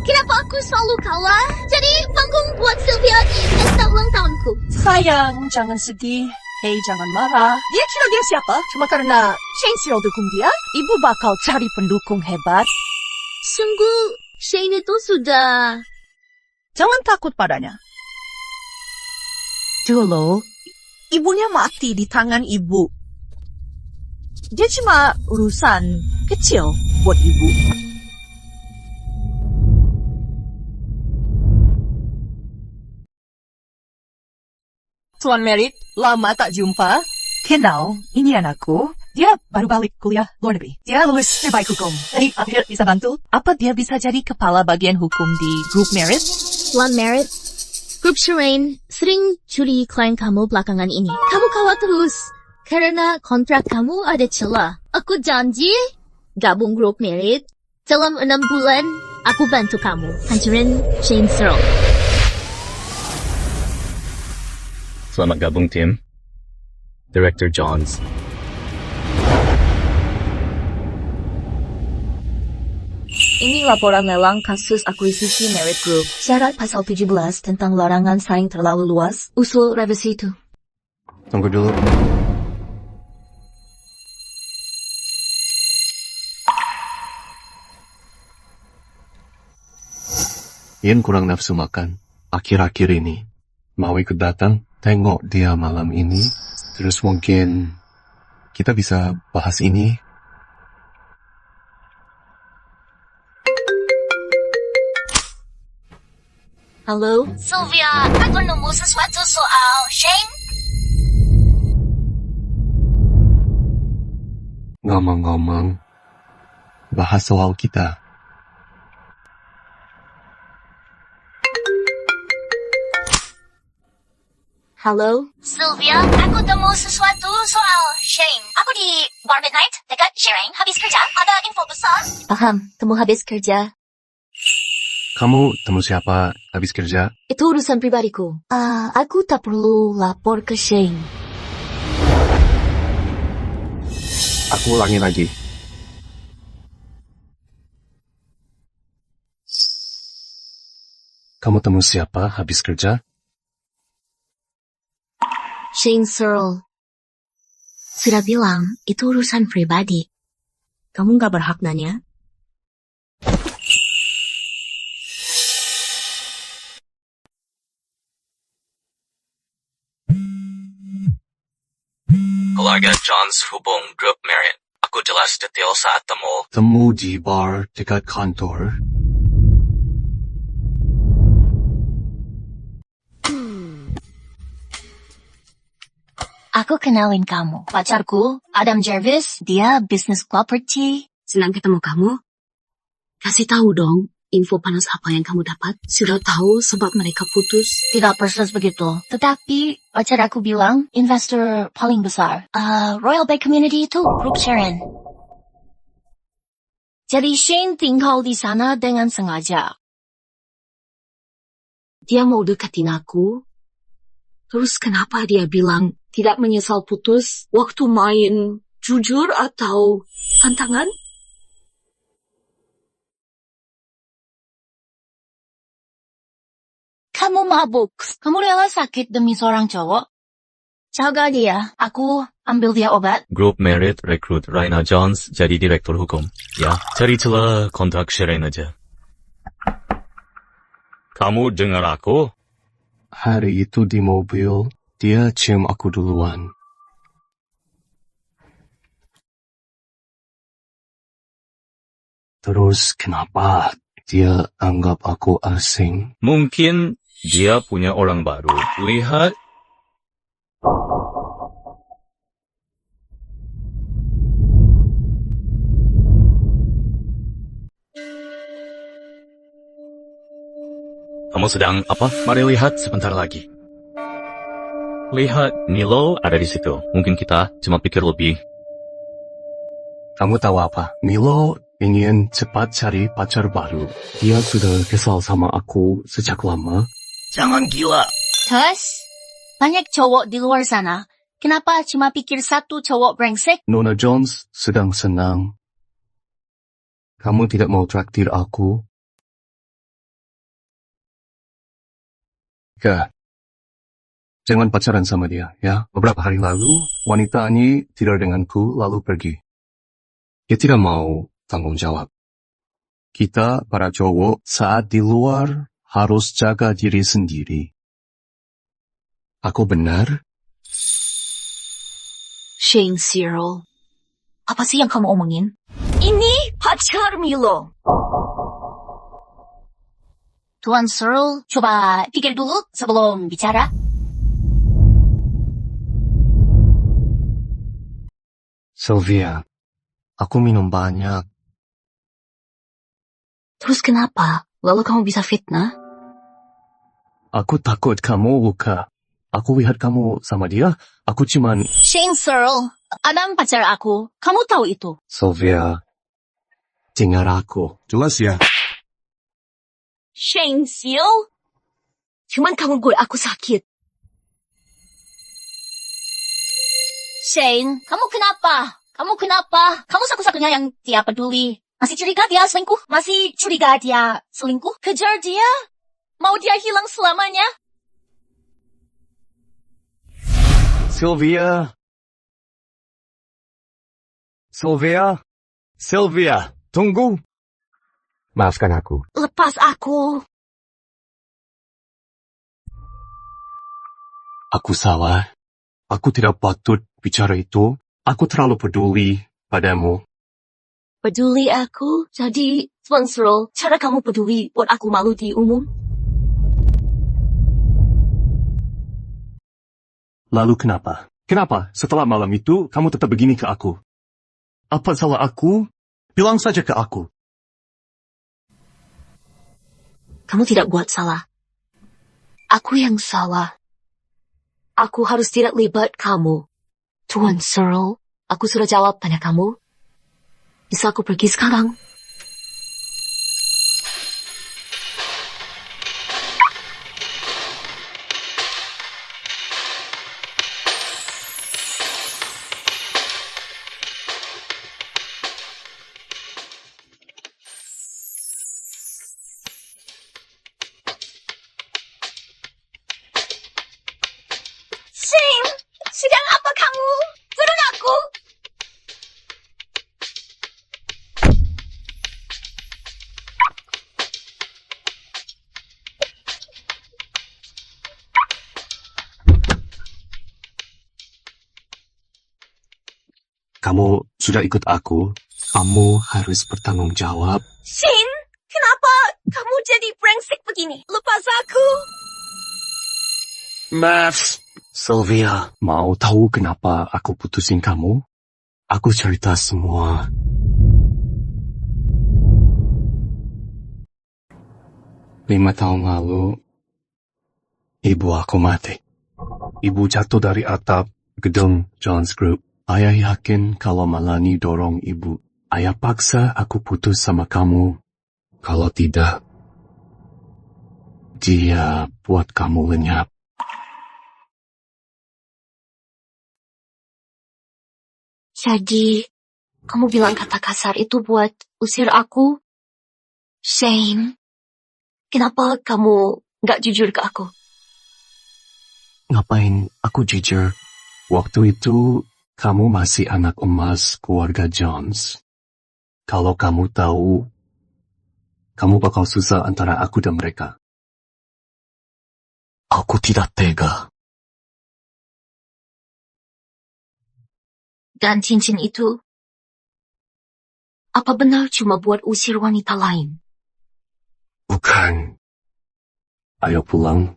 Kenapa aku selalu kalah? Jadi panggung buat Sylvia di pesta ulang tahunku. Sayang, jangan sedih. Hei, jangan marah. Dia kira dia siapa? Cuma karena Shane Cyril dukung dia, ibu bakal cari pendukung hebat. Sungguh, Shane itu sudah... Jangan takut padanya. Dulu, ibunya mati di tangan ibu. Dia cuma urusan kecil buat ibu. Tuan Merit, lama tak jumpa. Kenal, ini anakku. Dia baru balik kuliah luar negeri. Dia lulus terbaik hukum. Jadi, akhirnya bisa bantu. Apa dia bisa jadi kepala bagian hukum di grup Merit? Tuan Merit, grup Shireen sering curi klien kamu belakangan ini. Kamu kawat terus, karena kontrak kamu ada celah. Aku janji, gabung grup Merit. Dalam 6 bulan, aku bantu kamu hancurin Shane Cyril. Selamat gabung tim. Director Johns. Ini laporan lelang kasus akuisisi Merit Group. Syarat pasal 17 tentang larangan saing terlalu luas. Usul revisi itu. Tunggu dulu. Ian kurang nafsu makan akhir-akhir ini. Mau ikut datang? Tengok dia malam ini. Terus mungkin kita bisa bahas ini. Halo? Sylvia, aku nemu sesuatu soal Shane. Ngomong-ngomong, bahas soal kita. Halo? Sylvia, aku temu sesuatu soal Shane. Aku di bar midnight dekat Shireen habis kerja. Ada info besar. Paham, temu habis kerja. Kamu temu siapa habis kerja? Itu urusan pribadiku. Aku tak perlu lapor ke Shane. Aku ulangi lagi. Kamu temu siapa habis kerja? Shane Cyril. Sudah bilang, itu urusan pribadi. Kamu gak berhak nanya. Keluarga Johns hubung grup Merit. Aku jelas detail saat temu. Temu di bar dekat kantor. Aku kenalin kamu. Pacarku, Adam Jervis. Dia bisnis property. Senang ketemu kamu. Kasih tahu dong, info panas apa yang kamu dapat. Sudah tahu sebab mereka putus. Tidak persis begitu. Tetapi, pacar aku bilang, investor paling besar. Royal Bay Community itu, grup Shireen. Jadi Shane tinggal di sana dengan sengaja. Dia mau deketin aku. Terus kenapa dia bilang tidak menyesal putus waktu main jujur atau tantangan? Kamu mabuk. Kamu rela sakit demi seorang cowok? Jaga dia. Aku ambil dia obat. Grup Merit rekrut Raina Jones jadi direktur hukum. Ya, cari celah kontak Shireen aja. Kamu dengar aku? Hari itu di mobil, dia cium aku duluan. Terus kenapa dia anggap aku asing? Mungkin dia punya orang baru. Lihat. Kamu sedang apa? Mari lihat sebentar lagi. Lihat, Milo ada di situ. Mungkin kita cuma pikir lebih. Kamu tahu apa? Milo ingin cepat cari pacar baru. Dia sudah kesal sama aku sejak lama. Jangan gila. Terus, banyak cowok di luar sana. Kenapa cuma pikir satu cowok brengsek? Nona Jones sedang senang. Kamu tidak mau traktir aku? Jangan pacaran sama dia, ya. Beberapa hari lalu, wanita ini tidur denganku lalu pergi. Dia tidak mau tanggung jawab. Kita, para cowok, saat di luar, harus jaga diri sendiri. Aku benar? Shane Cyril, apa sih yang kamu omongin? Ini pacar Milo. Tuan Cyril, coba pikir dulu sebelum bicara. Sylvia, aku minum banyak. Terus kenapa? Lalu kamu bisa fitnah? Aku takut kamu luka. Aku lihat kamu sama dia, aku cuman... Shane Cyril, Adam pacar aku. Kamu tahu itu. Sylvia, dengar aku. Jelas ya. Shane Cyril? Cuman kamu gue aku sakit. Shane, kamu kenapa? Kamu kenapa? Kamu satu-satunya yang dia peduli. Masih curiga dia selingkuh? Masih curiga dia selingkuh? Kejar dia? Mau dia hilang selamanya? Sylvia. Sylvia, tunggu. Maafkan aku. Lepas aku. Aku salah. Aku tidak patut bicara itu. Aku terlalu peduli padamu. Peduli aku? Jadi, Tuan Cyril, cara kamu peduli buat aku malu di umum? Lalu kenapa? Kenapa setelah malam itu kamu tetap begini ke aku? Apa salah aku? Bilang saja ke aku. Kamu tidak buat salah. Aku yang salah. Aku harus tidak libat kamu. Tuan Cyril, aku sudah jawab tanya kamu. Bisa aku pergi sekarang? Shane, sedang apa kamu? Turun aku. Kamu sudah ikut aku. Kamu harus bertanggung jawab. Shane, kenapa kamu jadi brengsek begini? Lepas aku. Maaf. Sylvia, mau tahu kenapa aku putusin kamu? Aku cerita semua. Lima tahun lalu, ibu aku mati. Ibu jatuh dari atap gedung Jones Group. Ayah yakin kalau Malani dorong ibu. Ayah paksa aku putus sama kamu. Kalau tidak, dia buat kamu lenyap. Jadi, kamu bilang kata kasar itu buat usir aku? Shane, kenapa kamu gak jujur ke aku? Ngapain aku jujur? Waktu itu, kamu masih anak emas keluarga Jones. Kalau kamu tahu, kamu bakal susah antara aku dan mereka. Aku tidak tega. Dan cincin itu, apa benar cuma buat usir wanita lain? Bukan. Ayo pulang.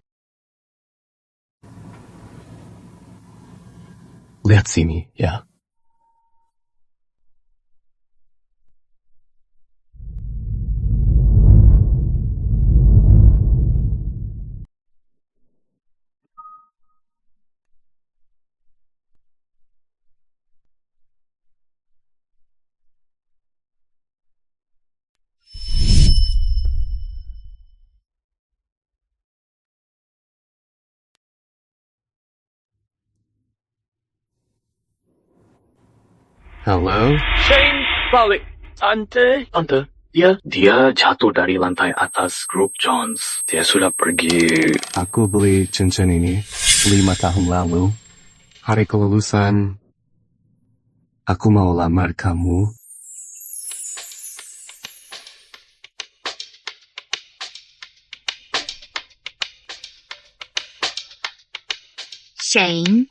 Lihat sini, ya. Halo? Shane, balik. Tante. Tante, dia jatuh dari lantai atas grup Jones. Dia sudah pergi. Aku beli cincin ini 5 tahun lalu. Hari kelulusan, aku mau lamar kamu. Shane,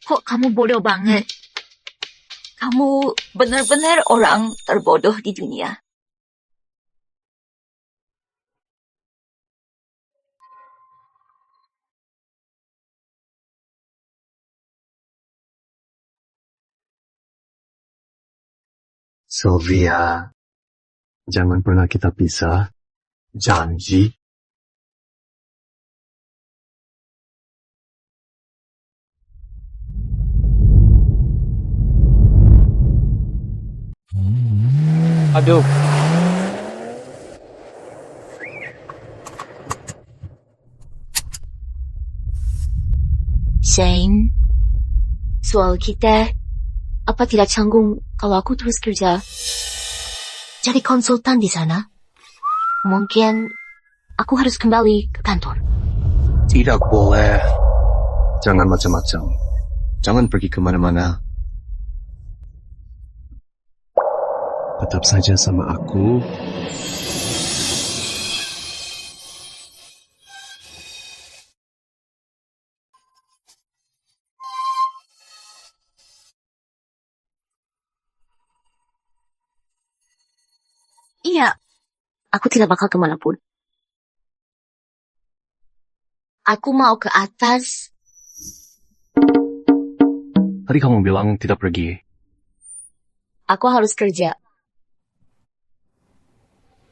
kok kamu bodoh banget? Kamu benar-benar orang terbodoh di dunia. Sylvia, jangan pernah kita pisah. Janji. Aduh. Shane, soal kita, apa tidak canggung kalau aku terus kerja jadi konsultan di sana? Mungkin aku harus kembali ke kantor. Tidak boleh. Jangan macam-macam. Jangan pergi kemana-mana. Tetap saja sama aku. Iya, aku tidak bakal kemanapun. Aku mau ke atas. Tadi kamu bilang tidak pergi. Aku harus kerja.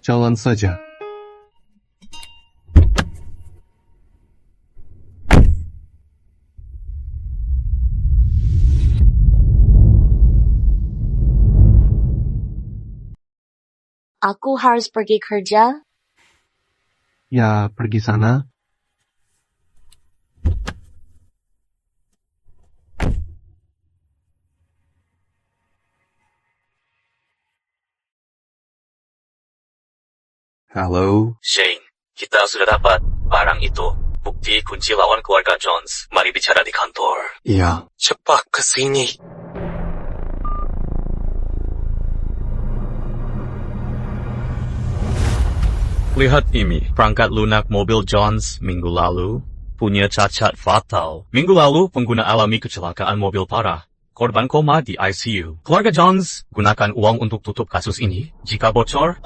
Jalan saja. Aku harus pergi kerja. Ya, pergi sana. Halo? Shane, kita sudah dapat barang itu. Bukti kunci lawan keluarga Jones. Mari bicara di kantor. Iya. Cepat ke sini. Lihat ini, perangkat lunak mobil Jones minggu lalu punya cacat fatal. Minggu lalu pengguna alami kecelakaan mobil parah. Korban koma di ICU. Keluarga Jones gunakan uang untuk tutup kasus ini. Jika bocor,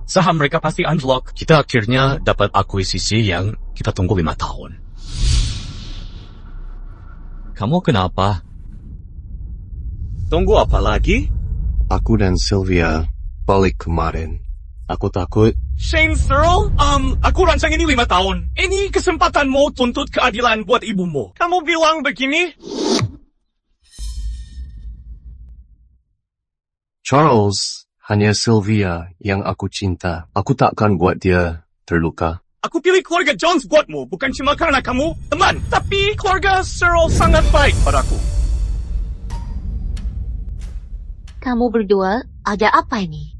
saham mereka pasti anjlok. Kita akhirnya dapat akuisisi yang kita tunggu 5 tahun. Kamu kenapa? Tunggu apa lagi? Aku dan Sylvia balik kemarin. Aku takut. Shane Searle, aku rancang ini 5 tahun. Ini kesempatanmu tuntut keadilan buat ibumu. Kamu bilang begini? Charles, hanya Sylvia yang aku cinta. Aku takkan buat dia terluka. Aku pilih keluarga Jones buatmu, bukan cuma karena kamu teman, tapi keluarga Cyril sangat baik padaku. Kamu berdua, ada apa ini?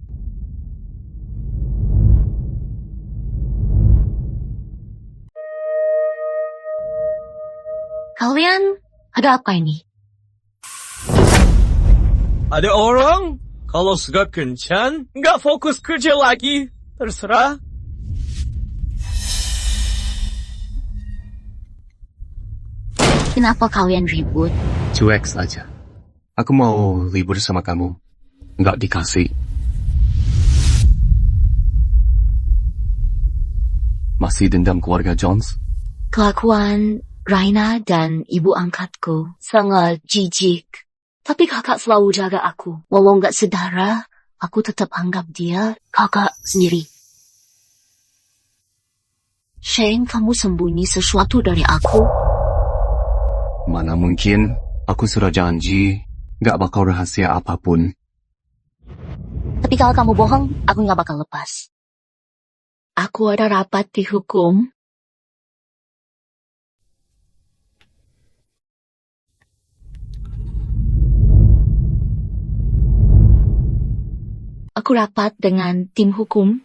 Kalian, ada apa ini? Ada orang, kalau sudah kencan, nggak fokus kerja lagi, terserah. Kenapa kalian ribut? Cuek saja. Aku mau libur sama kamu. Nggak dikasih. Masih dendam keluarga Jones? Kelakuan Raina dan ibu angkatku sangat jijik. Tapi kakak selalu jaga aku. Walau nggak sedara, aku tetap anggap dia kakak sendiri. Shane, kamu sembunyi sesuatu dari aku? Mana mungkin. Aku sudah janji nggak bakal rahasia apapun. Tapi kalau kamu bohong, aku nggak bakal lepas. Aku ada rapat di hukum. Aku rapat dengan tim hukum.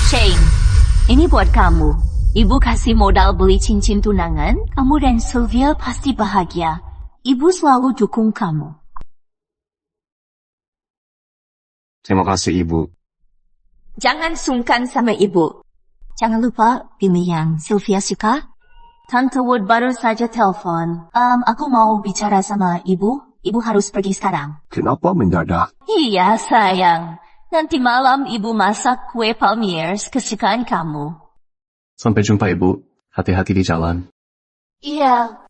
Shane, ini buat kamu. Ibu kasih modal beli cincin tunangan. Kamu dan Sylvia pasti bahagia. Ibu selalu dukung kamu. Terima kasih, Ibu. Jangan sungkan sama ibu. Jangan lupa pilih yang Sylvia suka. Tante Wood baru saja telepon. Aku mau bicara sama ibu. Ibu harus pergi sekarang. Kenapa mendadak? Iya, sayang. Nanti malam ibu masak kue Palmiers kesukaan kamu. Sampai jumpa, Ibu. Hati-hati di jalan. Iya.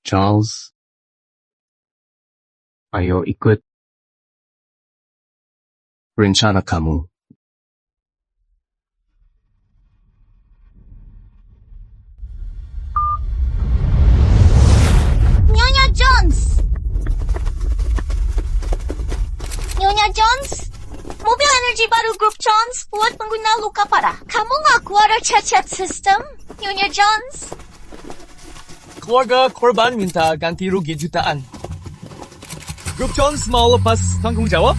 Charles, ayo ikut rencana kamu. Nyonya Jones! Nyonya Jones? Mobil energi baru grup Jones buat pengguna luka parah. Kamu ngaku ada cacat sistem, Nyonya Jones? Keluarga korban minta ganti rugi jutaan. Grup Jones mau lepas tanggung jawab?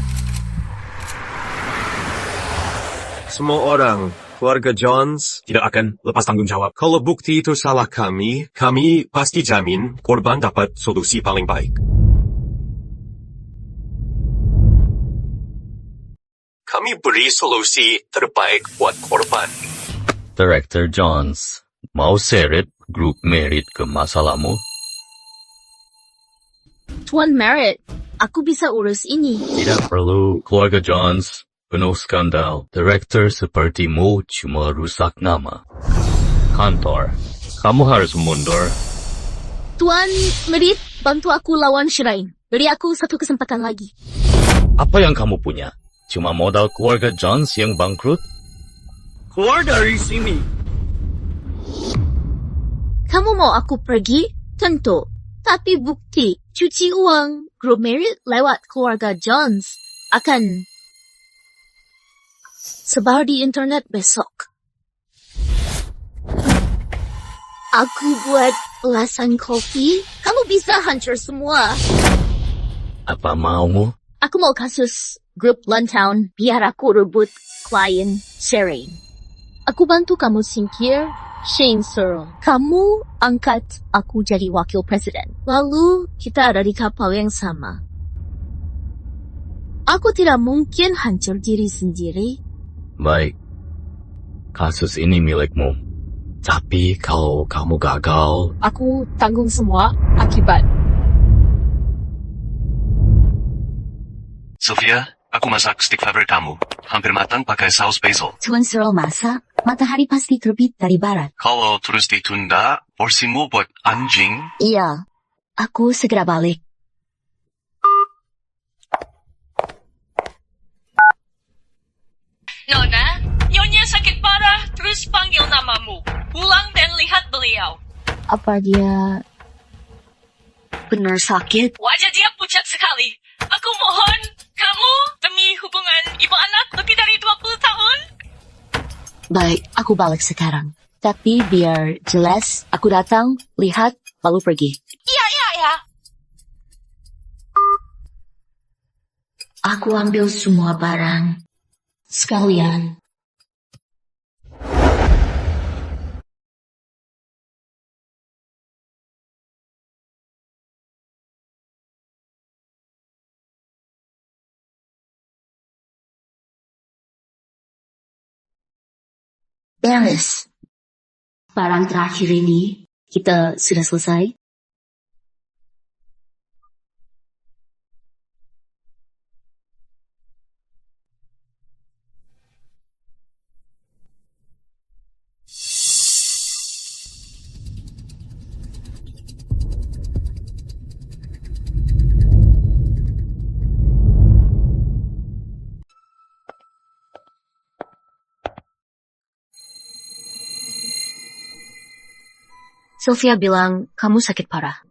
Semua orang, keluarga Jones, tidak akan lepas tanggung jawab. Kalau bukti itu salah kami pasti jamin korban dapat solusi paling baik. Kami beri solusi terbaik buat korban. Director Jones, mau seret grup Merit ke masalahmu? Tuan Merritt, aku bisa urus ini. Tidak perlu, keluarga Jones. Penuh skandal. Director sepertimu cuma rusak nama. Kantor, kamu harus mundur. Tuan Merritt, bantu aku lawan Shireen. Beri aku satu kesempatan lagi. Apa yang kamu punya? Cuma modal keluarga Jones yang bangkrut? Keluar dari sini. Kamu mau aku pergi? Tentu. Tapi bukti cuci uang grup Merit lewat keluarga Jones akan sebar di internet besok. Aku buat ulasan kopi. Kamu bisa hancur semua. Apa maumu? Aku mau kasus grup Luntown biar aku rebut klien Shireen. Aku bantu kamu singkir Shane Searle, kamu angkat aku jadi wakil presiden. Lalu kita ada di kapal yang sama. Aku tidak mungkin hancur diri sendiri. Baik, kasus ini milikmu. Tapi kalau kamu gagal, Aku tanggung semua akibat. Sylvia, aku masak steak favorit kamu. Hampir matang pakai saus basil. Tuan Searle masak, matahari pasti terbit dari barat. Kalau terus ditunda, porsimu buat anjing. Iya, aku segera balik. Nona, Nyonya sakit parah, terus panggil namamu. Pulang dan lihat beliau. Apa dia benar sakit? Wajah dia pucat sekali. Aku mohon, kamu demi hubungan ibu anak lebih dari 20 tahun. Baik, aku balik sekarang. Tapi biar jelas, aku datang, lihat, lalu pergi. Iya. Aku ambil semua barang. Sekalian. Beres. Barang terakhir ini, kita sudah selesai. Sylvia bilang kamu sakit parah.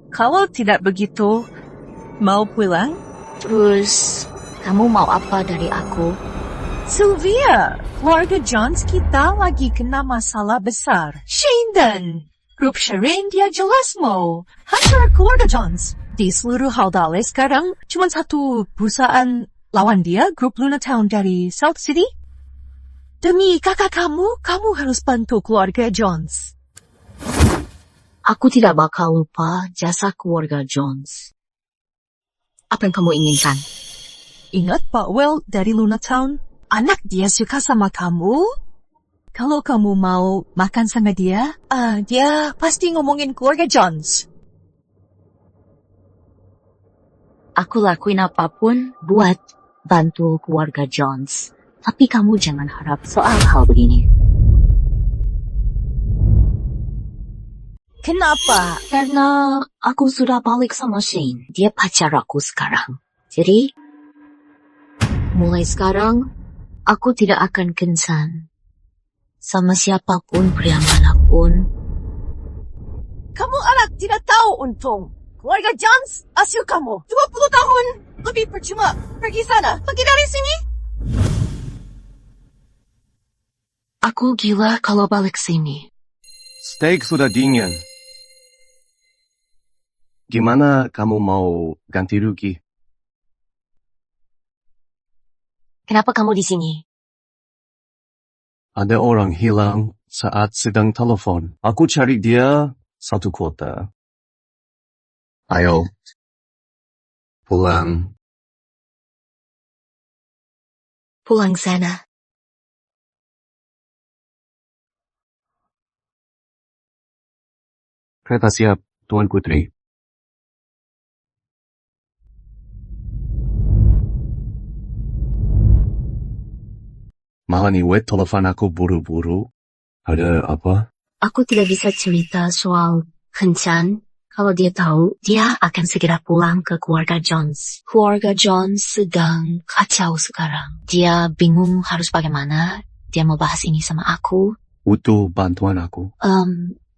Kalau tidak begitu, mau pulang? Terus, kamu mau apa dari aku? Sylvia, keluarga Jones kita lagi kena masalah besar. Shane dan grup Shireen dia jelas mau hancur keluarga Jones. Di seluruh Haldale sekarang cuma satu perusahaan lawan dia, grup Luna Town dari South City. Demi kakak kamu harus bantu keluarga Jones. Aku tidak bakal lupa jasa keluarga Jones. Apa yang kamu inginkan? Ingat Pak Will dari Luna Town? Anak dia suka sama kamu. Kalau kamu mau makan sama dia, dia pasti ngomongin keluarga Jones. Aku lakuin apapun buat bantu keluarga Jones. Tapi kamu jangan harap soal hal begini. Kenapa? Karena aku sudah balik sama Shane. Dia pacar aku sekarang. Jadi, mulai sekarang, aku tidak akan kencan sama siapapun, pria manapun. Kamu anak tidak tahu untung. Keluarga Jones asuh kamu. 20 tahun lebih percuma. Pergi sana. Pergi dari sini. Aku gila kalau balik sini. Steak sudah dingin. Gimana kamu mau ganti rugi? Kenapa kamu di sini? Ada orang hilang saat sedang telepon. Aku cari dia 1 kuota. Ayo. Pulang. Pulang sana. Kereta siap, Tuan Putri. Malah nih, telepon aku buru-buru. Ada apa? Aku tidak bisa cerita soal kencan. Kalau dia tahu, dia akan segera pulang ke keluarga Jones. Keluarga Jones sedang kacau sekarang. Dia bingung harus bagaimana. Dia mau bahas ini sama aku. Butuh bantuan aku.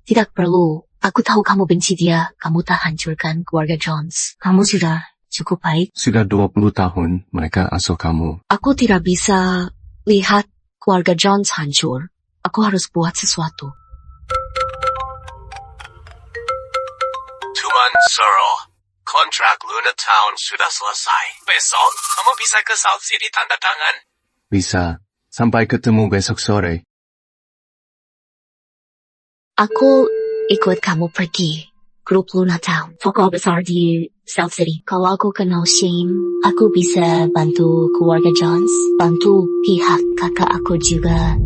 Tidak perlu. Aku tahu kamu benci dia. Kamu tak hancurkan keluarga Jones. Kamu sudah cukup baik. Sudah 20 tahun mereka asuh kamu. Aku tidak bisa lihat keluarga Jones hancur. Aku harus buat sesuatu. Tuan Searle, kontrak Luna Town sudah selesai. Besok, kamu bisa ke South City tanda tangan? Bisa. Sampai ketemu besok sore. Aku ikut kamu pergi grup Luna Town, toko besar di South City. Kalau aku kenal Shane, aku bisa bantu keluarga Jones, bantu pihak kakak aku juga.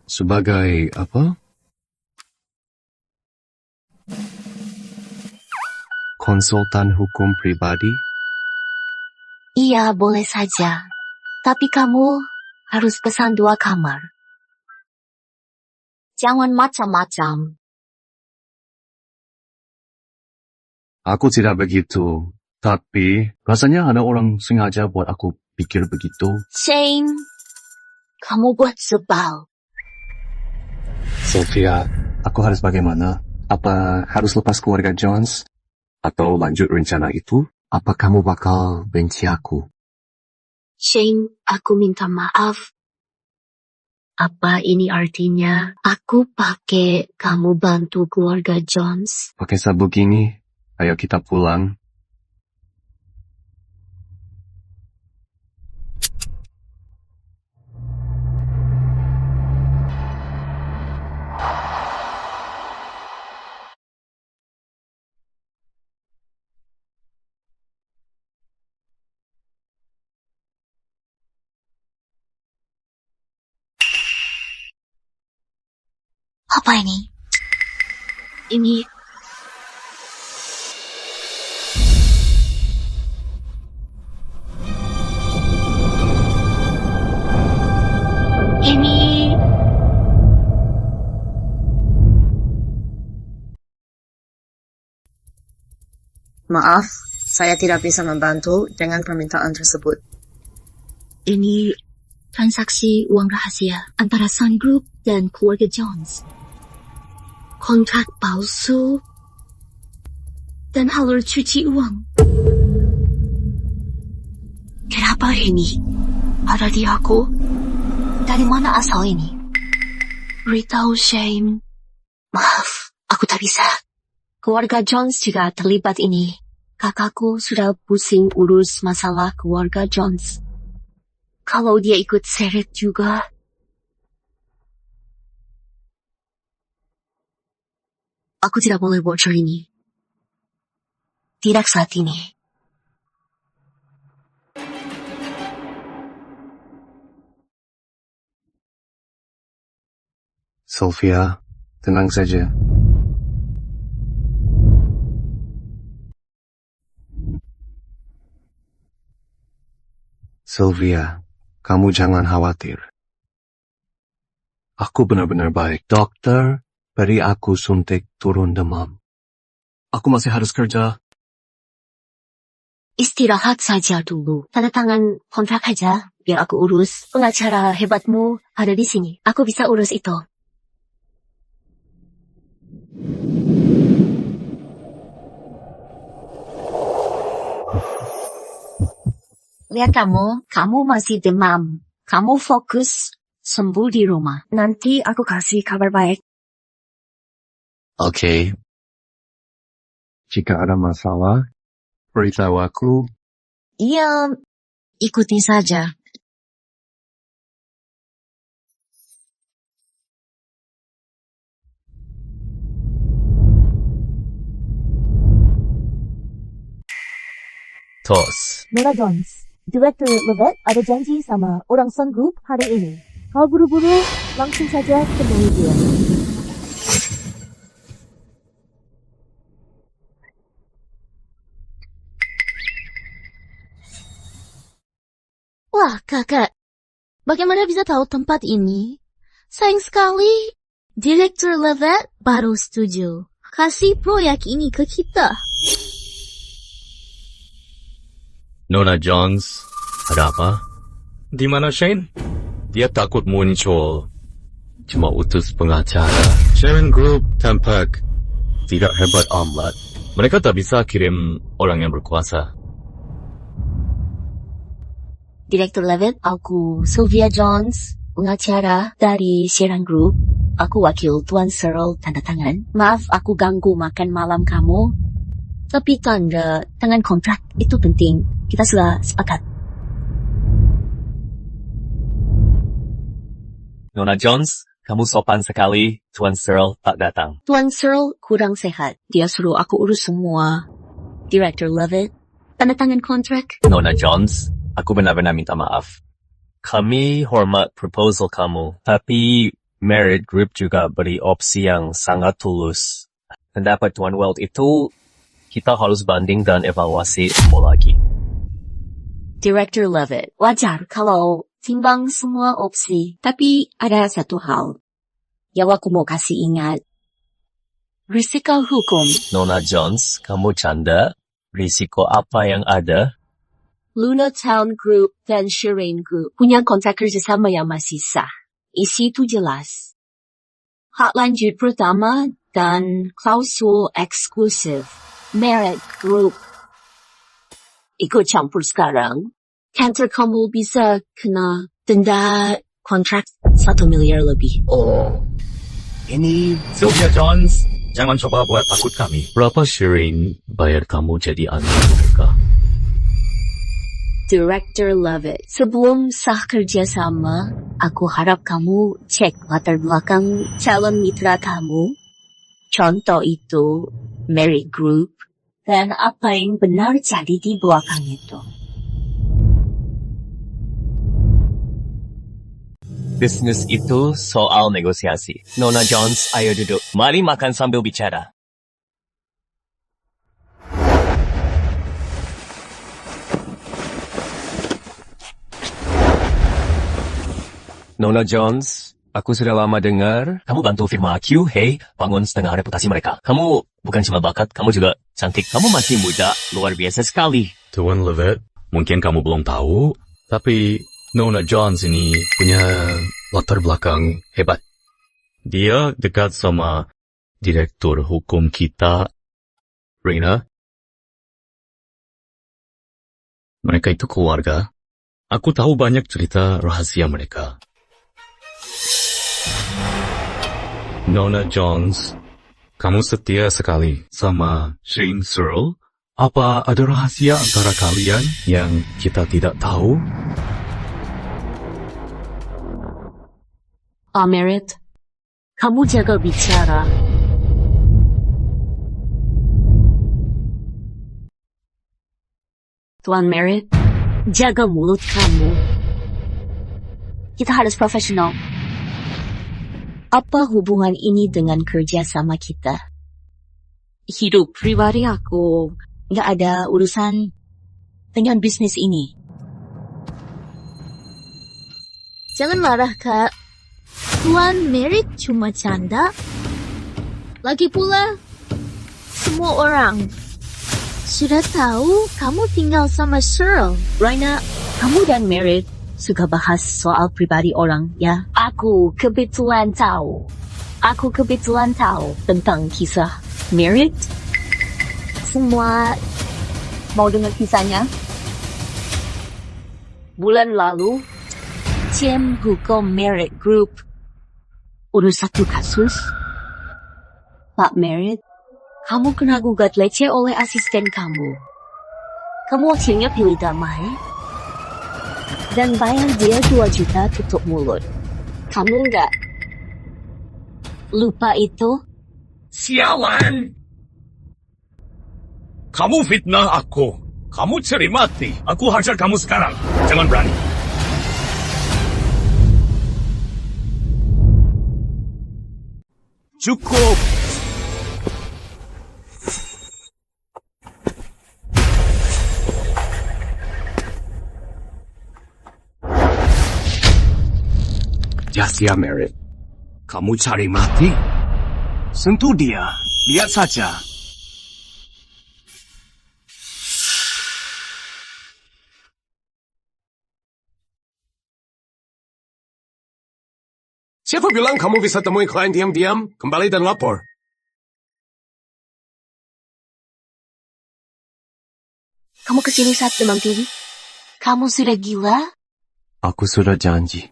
Sebagai apa? Konsultan hukum pribadi? Iya, boleh saja. Tapi kamu harus pesan 2 kamar. Jangan macam-macam. Aku tidak begitu. Tapi rasanya ada orang sengaja buat aku pikir begitu. Shane, kamu buat sebal. Sylvia, aku harus bagaimana? Apa harus lepas keluarga Jones? Atau lanjut rencana itu? Apa kamu bakal benci aku? Shane, aku minta maaf. Apa ini artinya? Aku pakai kamu bantu keluarga Jones? Pakai sabuk ini, ayo kita pulang. Apa ini? Ini... Ini... Maaf, saya tidak bisa membantu dengan permintaan tersebut. Ini transaksi uang rahasia antara Sun Group dan keluarga Jones. Kontrak palsu dan halal cuci uang. Kenapa ini ada di aku? Dari mana asal ini? Beritahu Shane. Maaf, aku tak bisa. Keluarga Jones juga terlibat ini. Kakakku sudah pusing urus masalah keluarga Jones. Kalau dia ikut seret juga. Aku tidak boleh bocor ini. Tidak saat ini. Sylvia, tenang saja. Sylvia, kamu jangan khawatir. Aku benar-benar baik. Dokter, beri aku suntik turun demam. Aku masih harus kerja. Istirahat saja dulu. Tanda tangan kontrak aja, biar aku urus. Pengacara hebatmu ada di sini. Aku bisa urus itu. Lihat kamu masih demam. Kamu fokus sembuh di rumah. Nanti aku kasih kabar baik. Oke. Jika ada masalah, beritahu aku. Iya, ikuti saja. Tos. Nora Jones, Direktur Levet ada janji sama orang Sun Group hari ini. Kau buru-buru, langsung saja temui dia. Wah, kakak. Bagaimana bisa tahu tempat ini? Sayang sekali, Direktur Levet baru setuju. Kasih proyek ini ke kita. Nona Jones, ada apa? Di mana Shane? Dia takut muncul. Cuma utus pengacara. Sharon Group tampak tidak hebat amat. Mereka tak bisa kirim orang yang berkuasa. Direktur Levet, aku Sylvia Jones, pengacara dari Sharon Group. Aku wakil Tuan Searle tanda tangan. Maaf aku ganggu makan malam kamu. Tapi tanda tangan kontrak itu penting. Kita sudah sepakat. Nona Jones, kamu sopan sekali. Tuan Searle tak datang. Tuan Searle kurang sehat. Dia suruh aku urus semua. Director Lovett, tanda tangan kontrak. Nona Jones, aku benar-benar minta maaf. Kami hormat proposal kamu, tapi Merit Group juga beri opsi yang sangat tulus. Pendapat Tuan Weld itu, kita harus banding dan evaluasi semua lagi. Director Lovett, wajar kalau timbang semua opsi. Tapi ada satu hal yang aku mau kasih ingat. Risiko hukum. Nona Jones, kamu canda? Risiko apa yang ada? Luna Town Group dan Shireen Group punya kontrak kerjasama yang masih sah. Isi itu jelas. Hak lanjut pertama dan klausul eksklusif. Merit Group ikut campur sekarang. Kantor kamu bisa kena denda kontrak 1 miliar lebih. Oh, ini Sylvia Jones. Jangan coba buat takut kami. Berapa Shireen bayar kamu jadi anak mereka? Director Lovett, sebelum sah kerjasama, aku harap kamu cek latar belakang calon mitra kamu. Contoh itu Merit Group dan apa yang benar jadi di belakang itu. Bisnis itu soal negosiasi. Nona Jones, ayo duduk. Mari makan sambil bicara. Nona Jones, aku sudah lama dengar kamu bantu firma QH bangun setengah reputasi mereka. Kamu bukan cuma bakat, kamu juga cantik. Kamu masih muda, luar biasa sekali. Tuan Lovett, mungkin kamu belum tahu, tapi Nona Jones ini punya latar belakang hebat. Dia dekat sama direktur hukum kita, Reina. Mereka itu keluarga. Aku tahu banyak cerita rahasia mereka. Nona Jones, kamu setia sekali sama Shane Searle? Apa ada rahasia antara kalian yang kita tidak tahu? Merit, kamu jaga bicara. Tuan Merit, jaga mulut kamu. Kita harus profesional. Apa hubungan ini dengan kerja sama kita? Hidup pribadi aku nggak ada urusan dengan bisnis ini. Jangan marah, Kak. Tuan Merit cuma canda. Lagi pula, semua orang sudah tahu kamu tinggal sama Searle. Raina, kamu dan Merit suka bahas soal pribadi orang, ya? Aku kebetulan tahu tentang kisah Merit. Semua mau dengar kisahnya? Bulan lalu, tim hukum Merit Group urus satu kasus. Pak Merit, kamu kena gugat leceh oleh asisten kamu. Kamu akhirnya pilih damai dan bayar dia 2 juta tutup mulut. Kamu enggak lupa itu? Sialan! Kamu fitnah aku. Kamu cari mati. Aku hajar kamu sekarang. Jangan berani. Cukup. Jasya Merit, kamu cari mati? Sentuh dia, lihat saja. Siapa bilang kamu bisa temui klien diam-diam? Kembali dan lapor. Kamu kesini saat demam tinggi? Kamu sudah gila? Aku sudah janji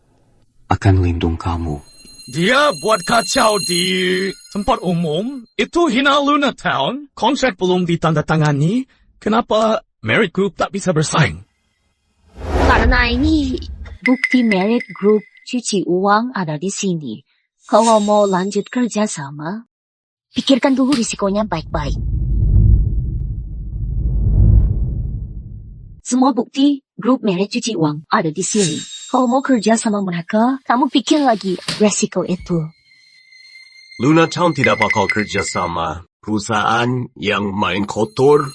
akan lindung kamu. Dia buat kacau di tempat umum. Itu hina Luna Town. Kontrak belum ditandatangani. Kenapa Merit Group tak bisa bersaing? Karena ini bukti Merit Group cuci uang ada di sini. Kalau mau lanjut kerja sama, pikirkan dulu risikonya baik-baik. Semua bukti grup Merit cuci uang ada di sini. Kalau mau kerja sama mereka, kamu pikir lagi resiko itu. Luna Town tidak bakal kerja sama perusahaan yang main kotor.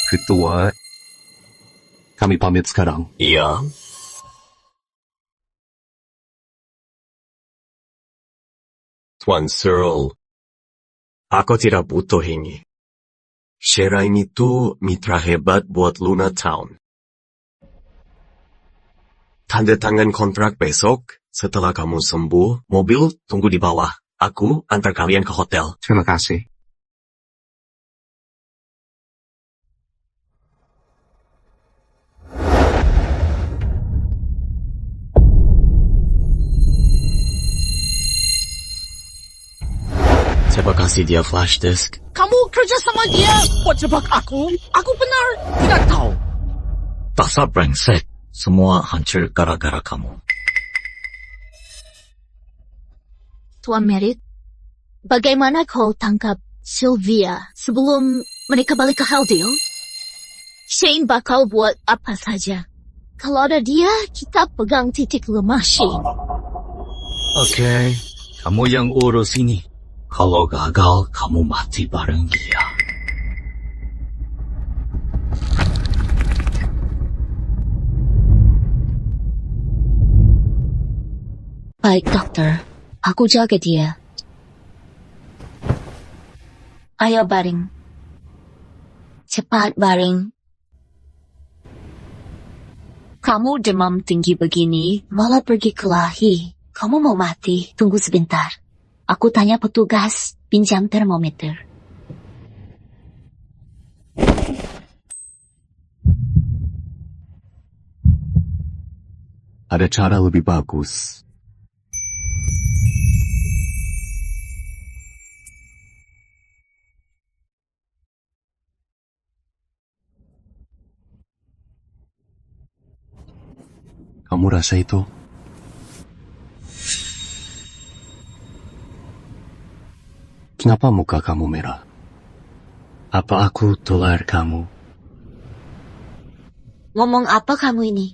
Ketua, kami pamit sekarang. Iya. Tuan Searle, aku tidak butuh ini. Sherain itu mitra hebat buat Luna Town. Tanda tangan kontrak besok. Setelah kamu sembuh, mobil tunggu di bawah. Aku antar kalian ke hotel. Terima kasih. Coba kasih dia flash disk. Kamu kerja sama dia buat jebak aku? Aku benar tidak tahu. Dasar brengsek. Semua hancur gara-gara kamu. Tuan Merit, bagaimana kau tangkap Sylvia sebelum mereka balik ke Halldale? Shane bakal buat apa saja. Kalau ada dia, kita pegang titik lemah Shane. Oke, kamu yang urus ini. Kalau gagal, kamu mati bareng dia. Baik, dokter. Aku jaga dia. Ayo baring. Cepat baring. Kamu demam tinggi begini, malah pergi kelahi. Kamu mau mati? Tunggu sebentar. Aku tanya petugas, pinjam termometer. Ada cara lebih bagus. Kamu rasa itu? Kenapa muka kamu merah? Apa aku tular kamu? Ngomong apa kamu ini?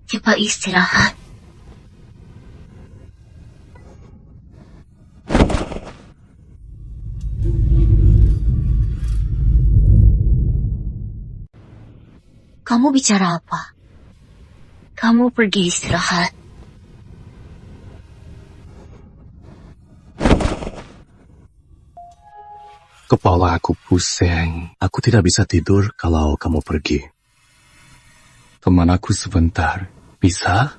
Coba istirahat. Kamu bicara apa? Kamu pergi istirahat. Kepala aku pusing. Aku tidak bisa tidur kalau kamu pergi. Teman aku sebentar. Bisa?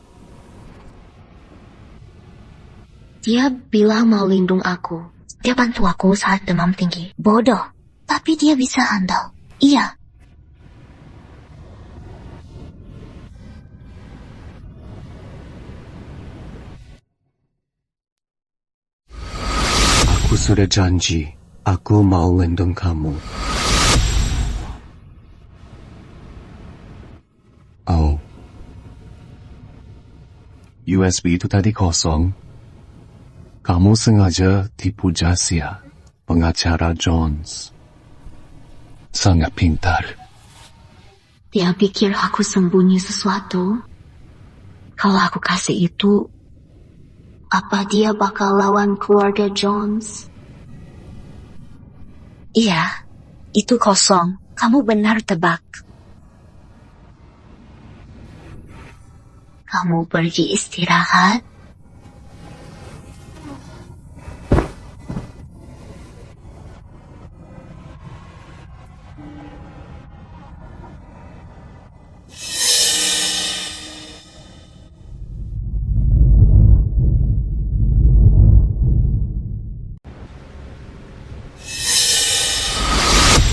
Dia bilang mau lindung aku. Dia bantu aku saat demam tinggi. Bodoh. Tapi dia bisa handal. Iya. Aku sudah janji. Aku mau lindung kamu. Oh. USB itu tadi kosong. Kamu sengaja tipu Jasia, pengacara Jones. Sangat pintar. Dia pikir aku sembunyi sesuatu. Kalau aku kasih itu, apa dia bakal lawan keluarga Jones? Iya, itu kosong. Kamu benar tebak. Kamu pergi istirahat.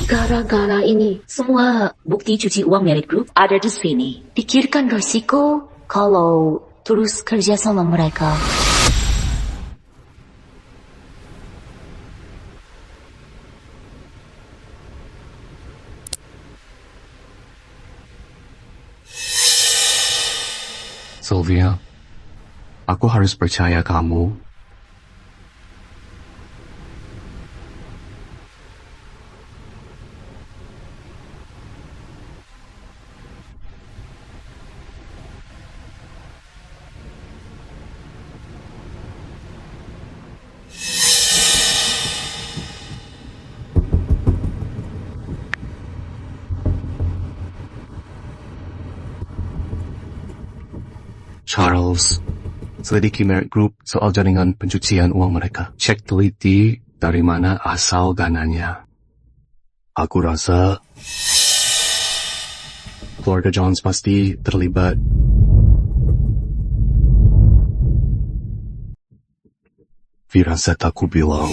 Gara-gara ini, semua bukti cuci uang Merit Group ada di sini. Pikirkan risiko kalau terus kerja sama mereka. Sylvia, Aku harus percaya kamu. Charles, selidiki Merit Group soal jaringan pencucian uang mereka. Cek teliti dari mana asal dananya. Aku rasa keluarga Johns pasti terlibat. Firasat aku bilang,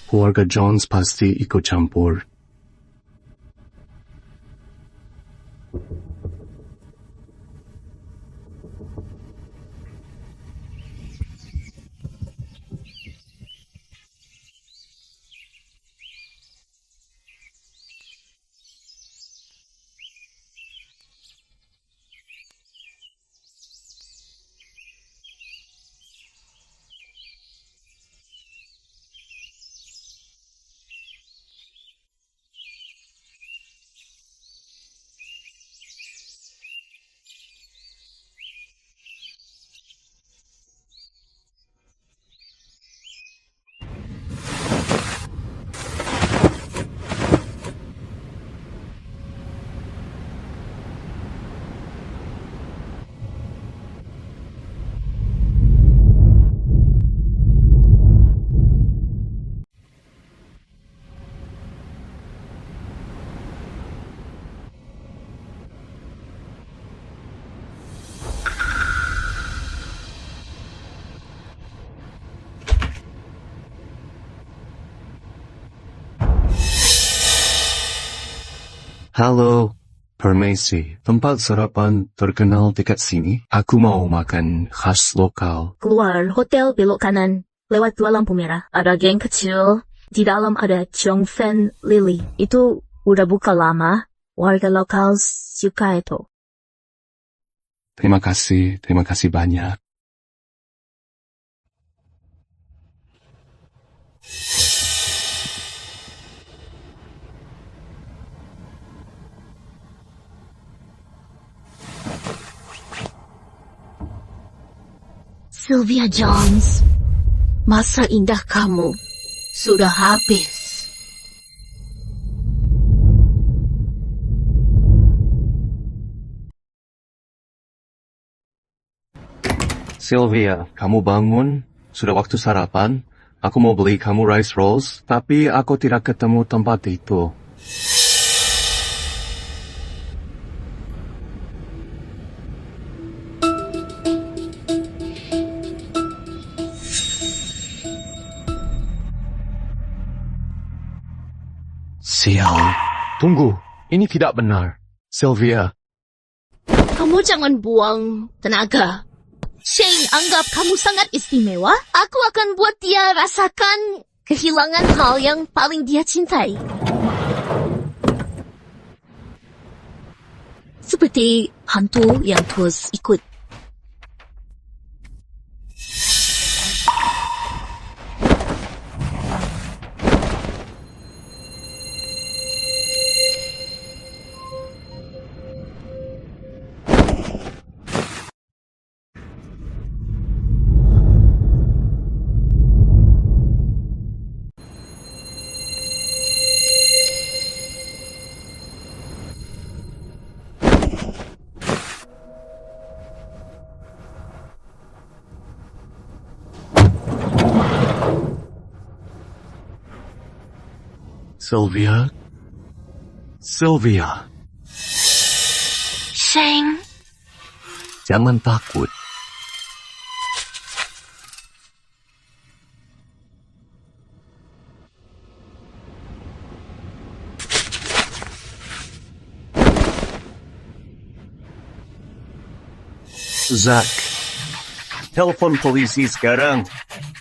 keluarga Johns pasti ikut campur. Halo, permisi. Tempat sarapan terkenal dekat sini. Aku mau makan khas lokal. Keluar hotel belok kanan. Lewat 2 lampu merah. Ada geng kecil. Di dalam ada Chongfen Lily. Itu udah buka lama. Warga lokal suka itu. Terima kasih banyak. Sylvia Johns, masa indah kamu sudah habis. Sylvia, kamu bangun? Sudah waktu sarapan? Aku mau beli kamu rice rolls, tapi aku tidak ketemu tempat itu. Sial. Tunggu, ini tidak benar. Sylvia. Kamu jangan buang tenaga. Shane anggap kamu sangat istimewa. Aku akan buat dia rasakan kehilangan hal yang paling dia cintai. Seperti hantu yang terus ikut. Sylvia? Sylvia. Shane. Jangan takut. Zack, telepon polisi sekarang.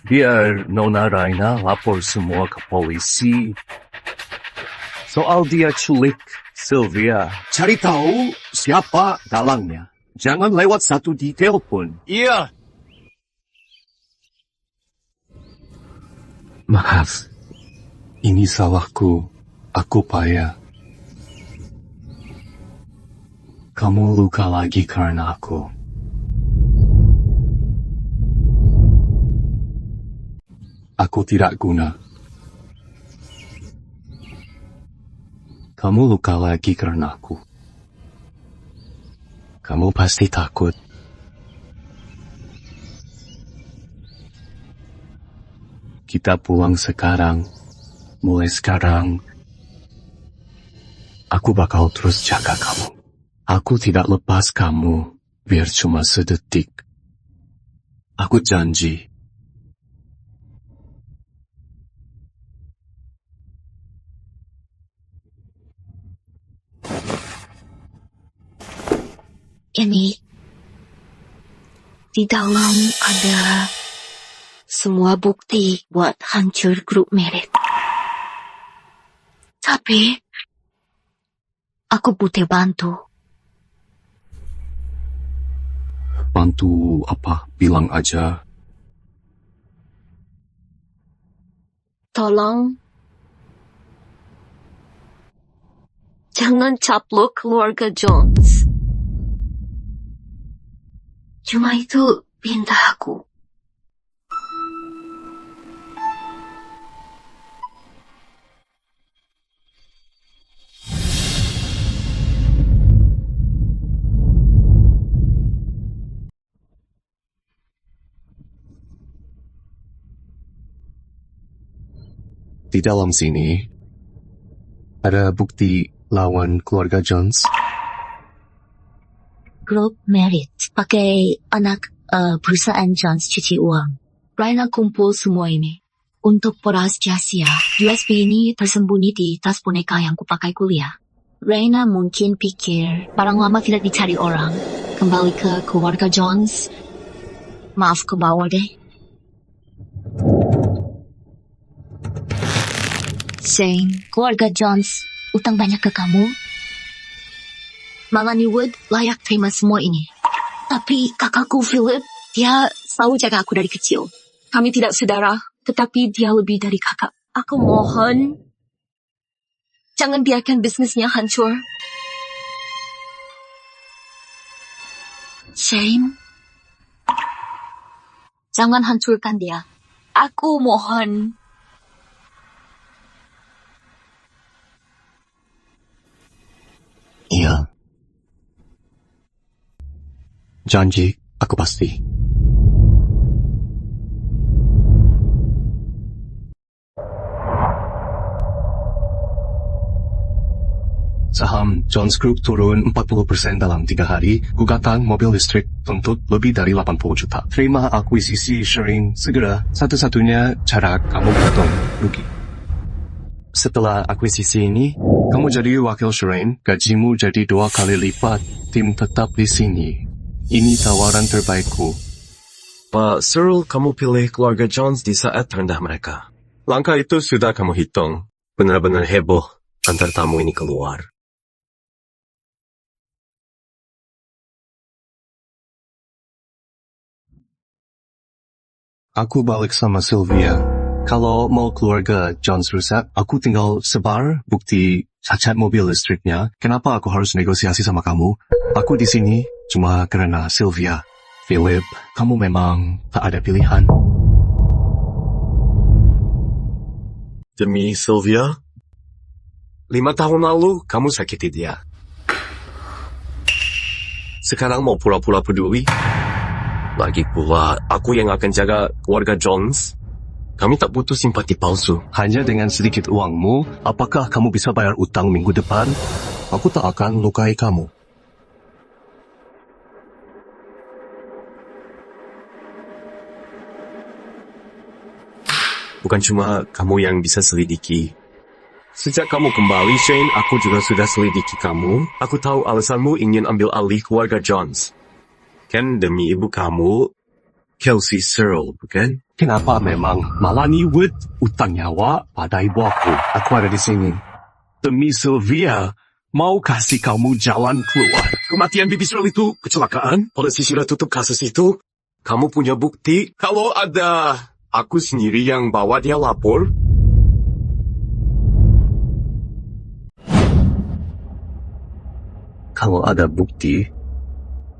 Biar Nona Raina lapor semua ke polisi. Soal dia culik Sylvia. Cari tahu siapa dalangnya. Jangan lewat satu detail pun. Iya. Maaf. Ini salahku. Aku payah. Kamu luka lagi karena aku. Aku tidak guna. Kamu luka lagi karena aku. Kamu pasti takut. Kita pulang sekarang. Mulai sekarang, aku bakal terus jaga kamu. Aku tidak lepas kamu, biar cuma sedetik. Aku janji. Ini di dalam ada semua bukti buat hancur grup Merit. Tapi aku butuh bantu. Bantu apa? Bilang aja. Tolong jangan caplok keluarga Jones. Cuma itu perintah aku. Di dalam sini, ada bukti lawan keluarga Jones. Grup Merit pakai anak perusahaan Jones cuci uang. Raina kumpul semua ini untuk peras Jasia. USB ini tersembunyi di tas boneka yang kupakai kuliah. Raina mungkin pikir barang lama tidak dicari orang. Kembali ke keluarga Jones. Maaf ke bawah deh. Shane, keluarga Jones utang banyak ke kamu. Melanie Wood layak terima semua ini. Tapi kakakku Philip, dia selalu jaga aku dari kecil. Kami tidak saudara, tetapi dia lebih dari kakak. Aku mohon, jangan biarkan bisnisnya hancur. Shane, jangan hancurkan dia. Aku mohon. Iya. Janji, aku pasti. Saham Jones Group turun 40% dalam 3 hari. Gugatan mobil listrik tuntut lebih dari 80 juta. Terima akuisisi sharing segera. Satu-satunya cara kamu untung rugi. Setelah akuisisi ini, kamu jadi wakil Shireen, gajimu jadi 2 kali lipat, tim tetap di sini. Ini tawaran terbaikku. Pak Cyril, kamu pilih keluarga Jones di saat terendah mereka. Langkah itu sudah kamu hitung. Benar-benar heboh antar tamu ini keluar. Aku balik sama Sylvia. Kalau mau keluarga Jones rusak, aku tinggal sebar bukti cacat mobil listriknya. Kenapa aku harus negosiasi sama kamu? Aku di sini cuma karena Sylvia. Philip, kamu memang tak ada pilihan. Demi Sylvia, 5 tahun lalu kamu sakiti dia. Sekarang mau pura-pura peduli? Lagi pula, aku yang akan jaga keluarga Jones. Kami tak butuh simpati palsu. Hanya dengan sedikit uangmu, apakah kamu bisa bayar utang minggu depan? Aku tak akan lukai kamu. Bukan cuma kamu yang bisa selidiki. Sejak kamu kembali, Shane, aku juga sudah selidiki kamu. Aku tahu alasanmu ingin ambil alih keluarga Jones. Kan demi ibu kamu, Kelsey Cyril, bukan? Kenapa memang Melanie Wood utang nyawa pada ibu aku? Aku ada di sini. Demi Sylvia, mau kasih kamu jalan keluar. Kematian Bibi Cyril itu kecelakaan. Polisi sudah tutup kasus itu. Kamu punya bukti? Kalau ada aku sendiri yang bawa dia lapor. Kalau ada bukti,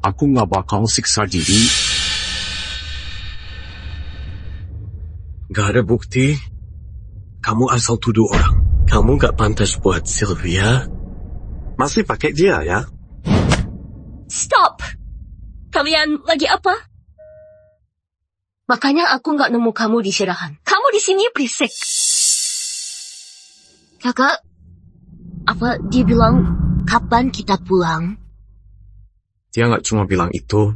aku nggak bakal siksa diri. Gak ada bukti. Kamu asal tuduh orang. Kamu gak pantas buat Sylvia. Masih pakai dia ya? Stop! Kalian lagi apa? Makanya aku gak nemu kamu di Syirahan. Kamu di sini berisik. Kakak, apa dia bilang kapan kita pulang? Dia gak cuma bilang itu.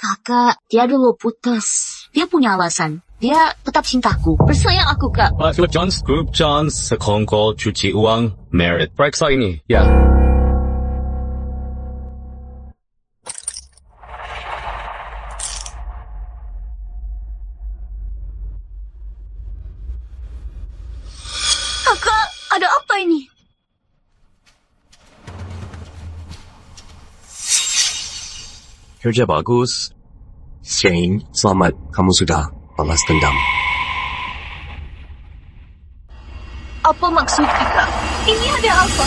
Kakak, dia dulu putus. Dia punya alasan. Dia tetap cintaku. Bersayang aku, Kak. Philip Jones, Group Jones, sekongkol cuci uang, merit. Periksa ini, ya. Kakak, ada apa ini? Kerja bagus. Shane, selamat. Kamu sudah balas dendam. Apa maksud kakak? Ini ada apa?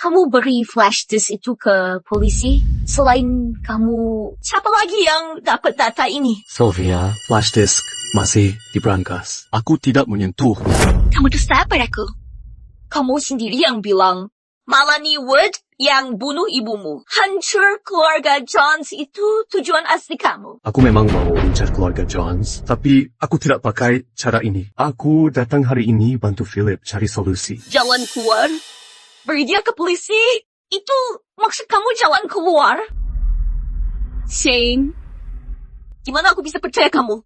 Kamu beri flash disk itu ke polisi? Selain kamu, siapa lagi yang dapat data ini? Sylvia, flash disk masih di brankas. Aku tidak menyentuh. Kamu dusta padaku. Kamu sendiri yang bilang, Malani Wood yang bunuh ibumu. Hancur keluarga Jones itu tujuan asli kamu. Aku memang mau incar keluarga Jones, tapi aku tidak pakai cara ini. Aku datang hari ini bantu Philip cari solusi. Jalan keluar? Beri dia ke polisi? Itu maksud kamu jalan keluar? Shane, gimana aku bisa percaya kamu?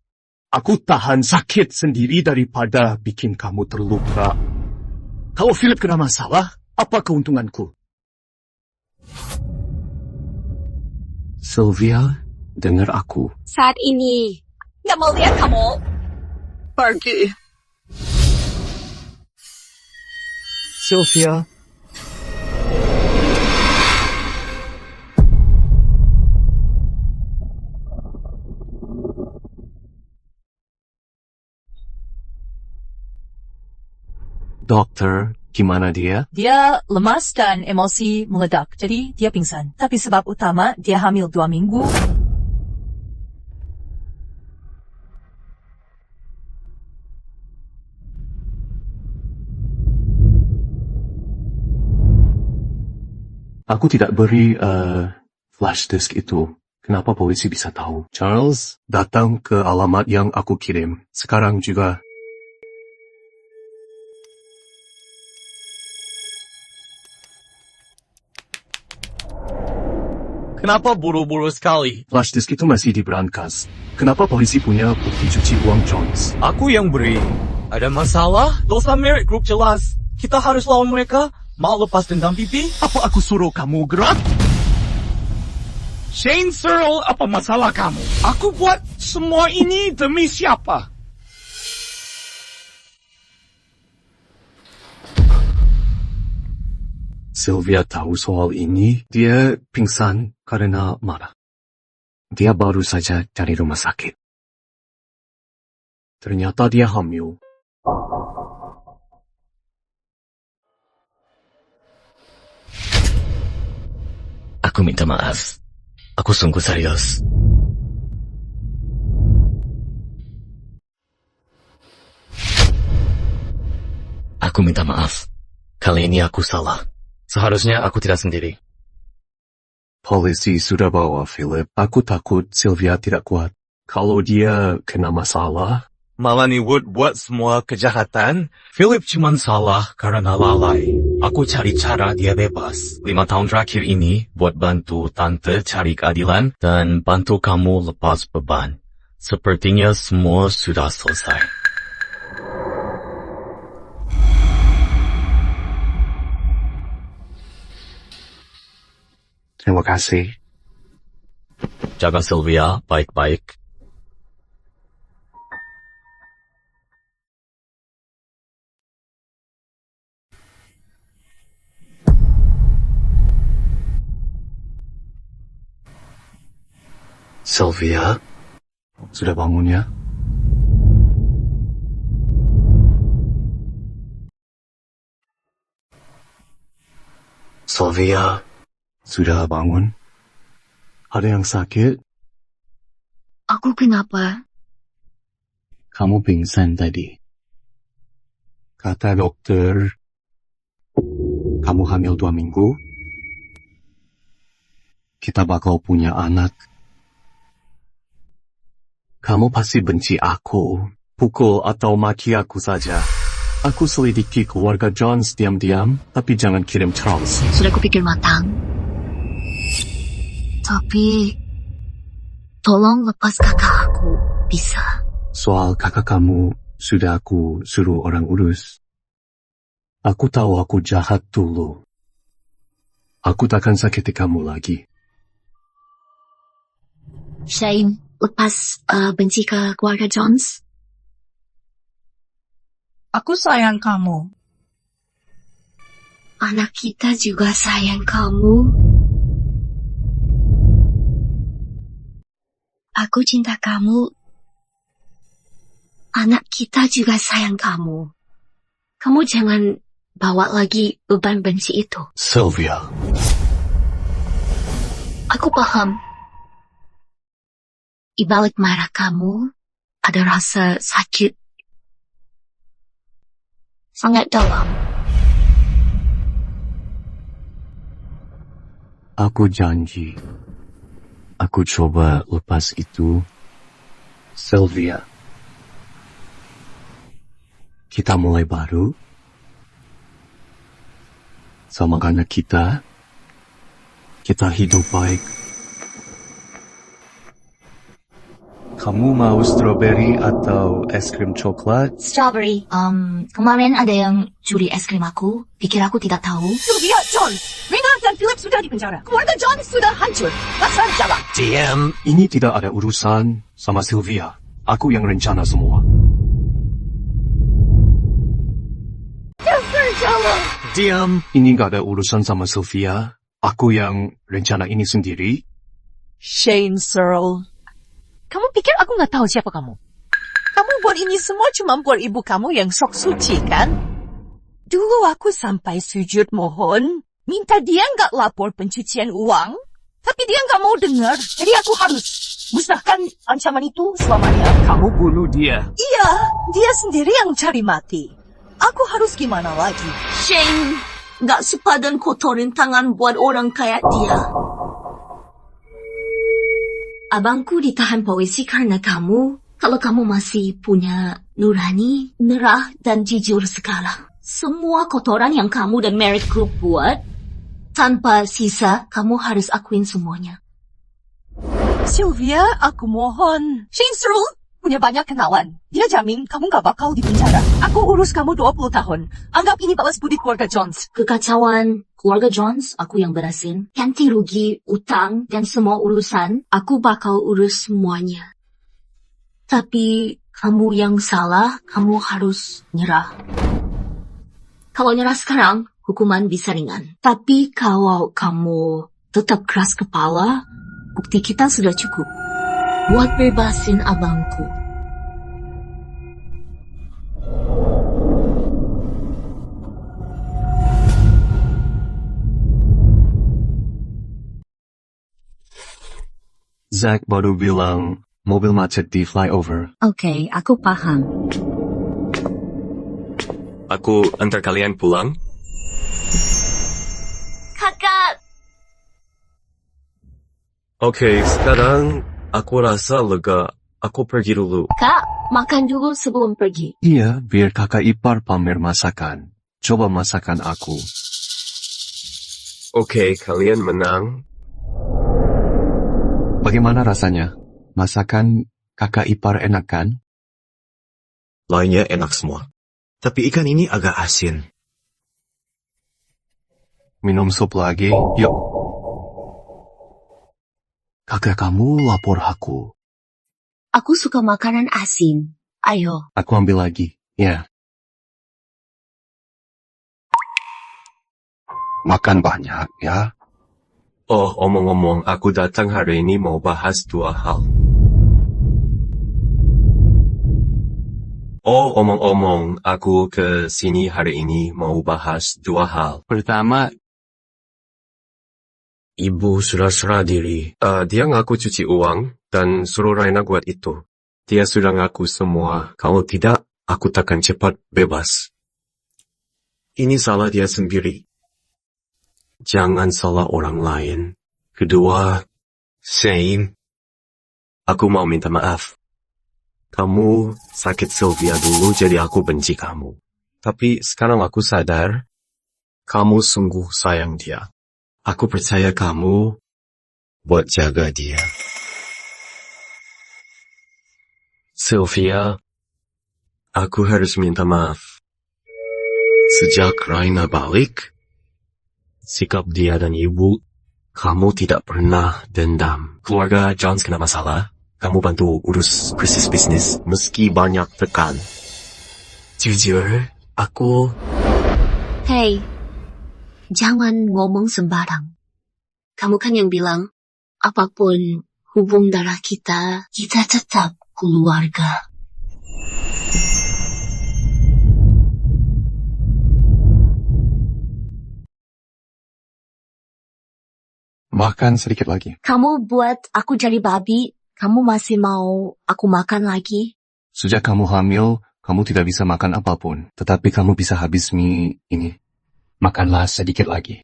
Aku tahan sakit sendiri daripada bikin kamu terluka. Kalau Philip kena masalah, apa keuntunganku? Sylvia, dengar aku. Saat ini, nggak mau lihat kamu. Pergi. Sylvia. Dokter, gimana dia? Dia lemas dan emosi meledak, jadi dia pingsan. Tapi sebab utama, dia hamil 2 minggu. Aku tidak beri flash disk itu. Kenapa polisi bisa tahu? Charles, datang ke alamat yang aku kirim. Sekarang juga. Kenapa buru-buru sekali? Flash disk itu masih di brankas. Kenapa polisi punya bukti cuci uang Jones? Aku yang beri. Ada masalah? Dosa Merit Group jelas. Kita harus lawan mereka. Mau lepas dendam pipi? Apa aku suruh kamu gerak? Shane Searle, apa masalah kamu? Aku buat semua ini demi siapa? Sylvia tahu soal ini. Dia pingsan karena marah. Dia baru saja dari rumah sakit. Ternyata dia hamil. Aku minta maaf. Aku sungguh serius. Aku minta maaf. Kali ini aku salah. Seharusnya aku tidak sendiri. Polisi sudah bawa Philip. Aku takut Sylvia tidak kuat. Kalau dia kena masalah. Malani Wood buat semua kejahatan. Philip cuma salah karena lalai. Aku cari cara dia bebas. 5 tahun terakhir ini buat bantu tante cari keadilan dan bantu kamu lepas beban. Sepertinya semua sudah selesai. Terima kasih. Jaga Sylvia baik-baik. Sylvia? Sudah bangun ya? Sylvia? Sudah bangun? Ada yang sakit? Aku kenapa? Kamu pingsan tadi. Kata dokter, kamu hamil 2 minggu. Kita bakal punya anak. Kamu pasti benci aku. Pukul atau maki aku saja. Aku selidiki keluarga Jones diam-diam, tapi jangan kirim Charles. Sudah kupikir matang. Tapi, tolong lepas kakak aku. Bisa? Soal kakak kamu, sudah aku suruh orang urus. Aku tahu aku jahat dulu. Aku takkan sakiti kamu lagi. Shane, lepas benci ke keluarga Jones? Aku sayang kamu. Anak kita juga sayang kamu. Aku cinta kamu. Anak kita juga sayang kamu. Kamu jangan bawa lagi beban benci itu. Sylvia. Aku paham. Di balik marah kamu, ada rasa sakit. Sangat dalam. Aku janji. Aku coba lepas itu. Sylvia. Kita mulai baru. Sama anak kita. Kita hidup baik. Kamu mau strawberry atau es krim coklat? Strawberry. Kemarin ada yang curi es krim aku. Pikir aku tidak tahu. Sylvia Jones, Rina dan Philip sudah di penjara. Keluarga Jones sudah hancur. Masa jalan. Diam. Ini tidak ada urusan sama Sylvia. Aku yang rencana semua. Diam. Ini gak ada urusan sama Sylvia. Aku yang rencana ini sendiri. Shane Searle. Kamu pikir aku nggak tahu siapa kamu? Kamu buat ini semua cuma buat ibu kamu yang sok suci, kan? Dulu aku sampai sujud mohon, minta dia nggak lapor pencucian uang, tapi dia nggak mau dengar, jadi aku harus musnahkan ancaman itu selamanya. Kamu bunuh dia. Iya, dia sendiri yang cari mati. Aku harus gimana lagi? Shane, nggak sepadan kotorin tangan buat orang kayak dia. Abangku ditahan polisi karena kamu. Kalau kamu masih punya nurani, nerah, dan jujur sekarang. Semua kotoran yang kamu dan Merit Group buat, tanpa sisa, kamu harus akuin semuanya. Sylvia, aku mohon. Shane Searle punya banyak kenalan. Dia jamin kamu gak bakal di penjara. Aku urus kamu 20 tahun. Anggap ini balas budi keluarga Jones. Kekacauan keluarga Jones, aku yang berasin. Ganti rugi, utang, dan semua urusan, aku bakal urus semuanya. Tapi kamu yang salah, kamu harus nyerah. Kalau nyerah sekarang, hukuman bisa ringan. Tapi kalau kamu tetap keras kepala, bukti kita sudah cukup buat bebasin abangku. Zack baru bilang mobil macet di flyover. Oke, aku paham. Aku antar kalian pulang. Kakak, Oke, sekarang aku rasa lega. Aku pergi dulu. Kak, makan dulu sebelum pergi. Iya, biar kakak ipar pamer masakan. Coba masakan aku. Oke, kalian menang. Bagaimana rasanya? Masakan kakak ipar enak kan? Lainnya enak semua. Tapi ikan ini agak asin. Minum sup lagi? Yuk. Kakak kamu lapor aku. Aku suka makanan asin. Ayo. Aku ambil lagi. Ya. Makan banyak ya. Oh, omong-omong, aku datang hari ini mau bahas dua hal. Oh, omong-omong, aku ke sini hari ini mau bahas dua hal. Pertama, Ibu sudah serah diri. Dia ngaku cuci uang dan suruh Raina buat itu. Dia sudah ngaku semua. Kalau tidak, aku takkan cepat bebas. Ini salah dia sendiri. Jangan salah orang lain. Kedua, Shane, aku mau minta maaf. Kamu sakit Sylvia dulu jadi aku benci kamu. Tapi sekarang aku sadar, kamu sungguh sayang dia. Aku percaya kamu buat jaga dia. Sylvia, aku harus minta maaf. Sejak Raina balik, sikap dia dan ibu, kamu tidak pernah dendam. Keluarga Johns kena masalah, kamu bantu urus krisis bisnis meski banyak tekan. Jujur, aku... Hey, jangan ngomong sembarang. Kamu kan yang bilang, apapun hubung darah kita tetap keluarga. Makan sedikit lagi. Kamu buat aku jadi babi, kamu masih mau aku makan lagi? Sejak kamu hamil, kamu tidak bisa makan apapun. Tetapi kamu bisa habis mie ini. Makanlah sedikit lagi.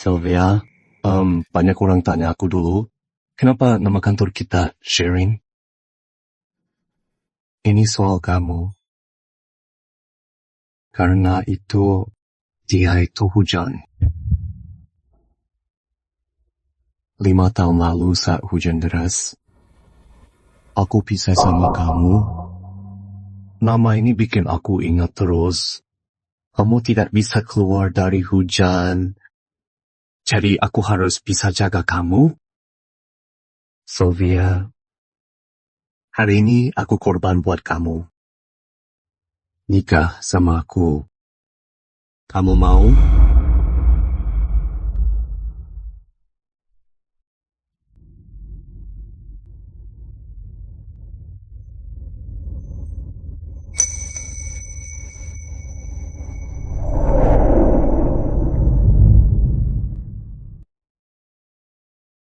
Sylvia, banyak orang tanya aku dulu, kenapa nama kantor kita Sharing? Ini soal kamu. Karena itu, dia itu hujan. 5 tahun lalu saat hujan deras, aku pisah sama kamu. Nama ini bikin aku ingat terus. Kamu tidak bisa keluar dari hujan. Jadi aku harus bisa jaga kamu. Sylvia, hari ini aku korban buat kamu. Nikah sama aku. Kamu mau?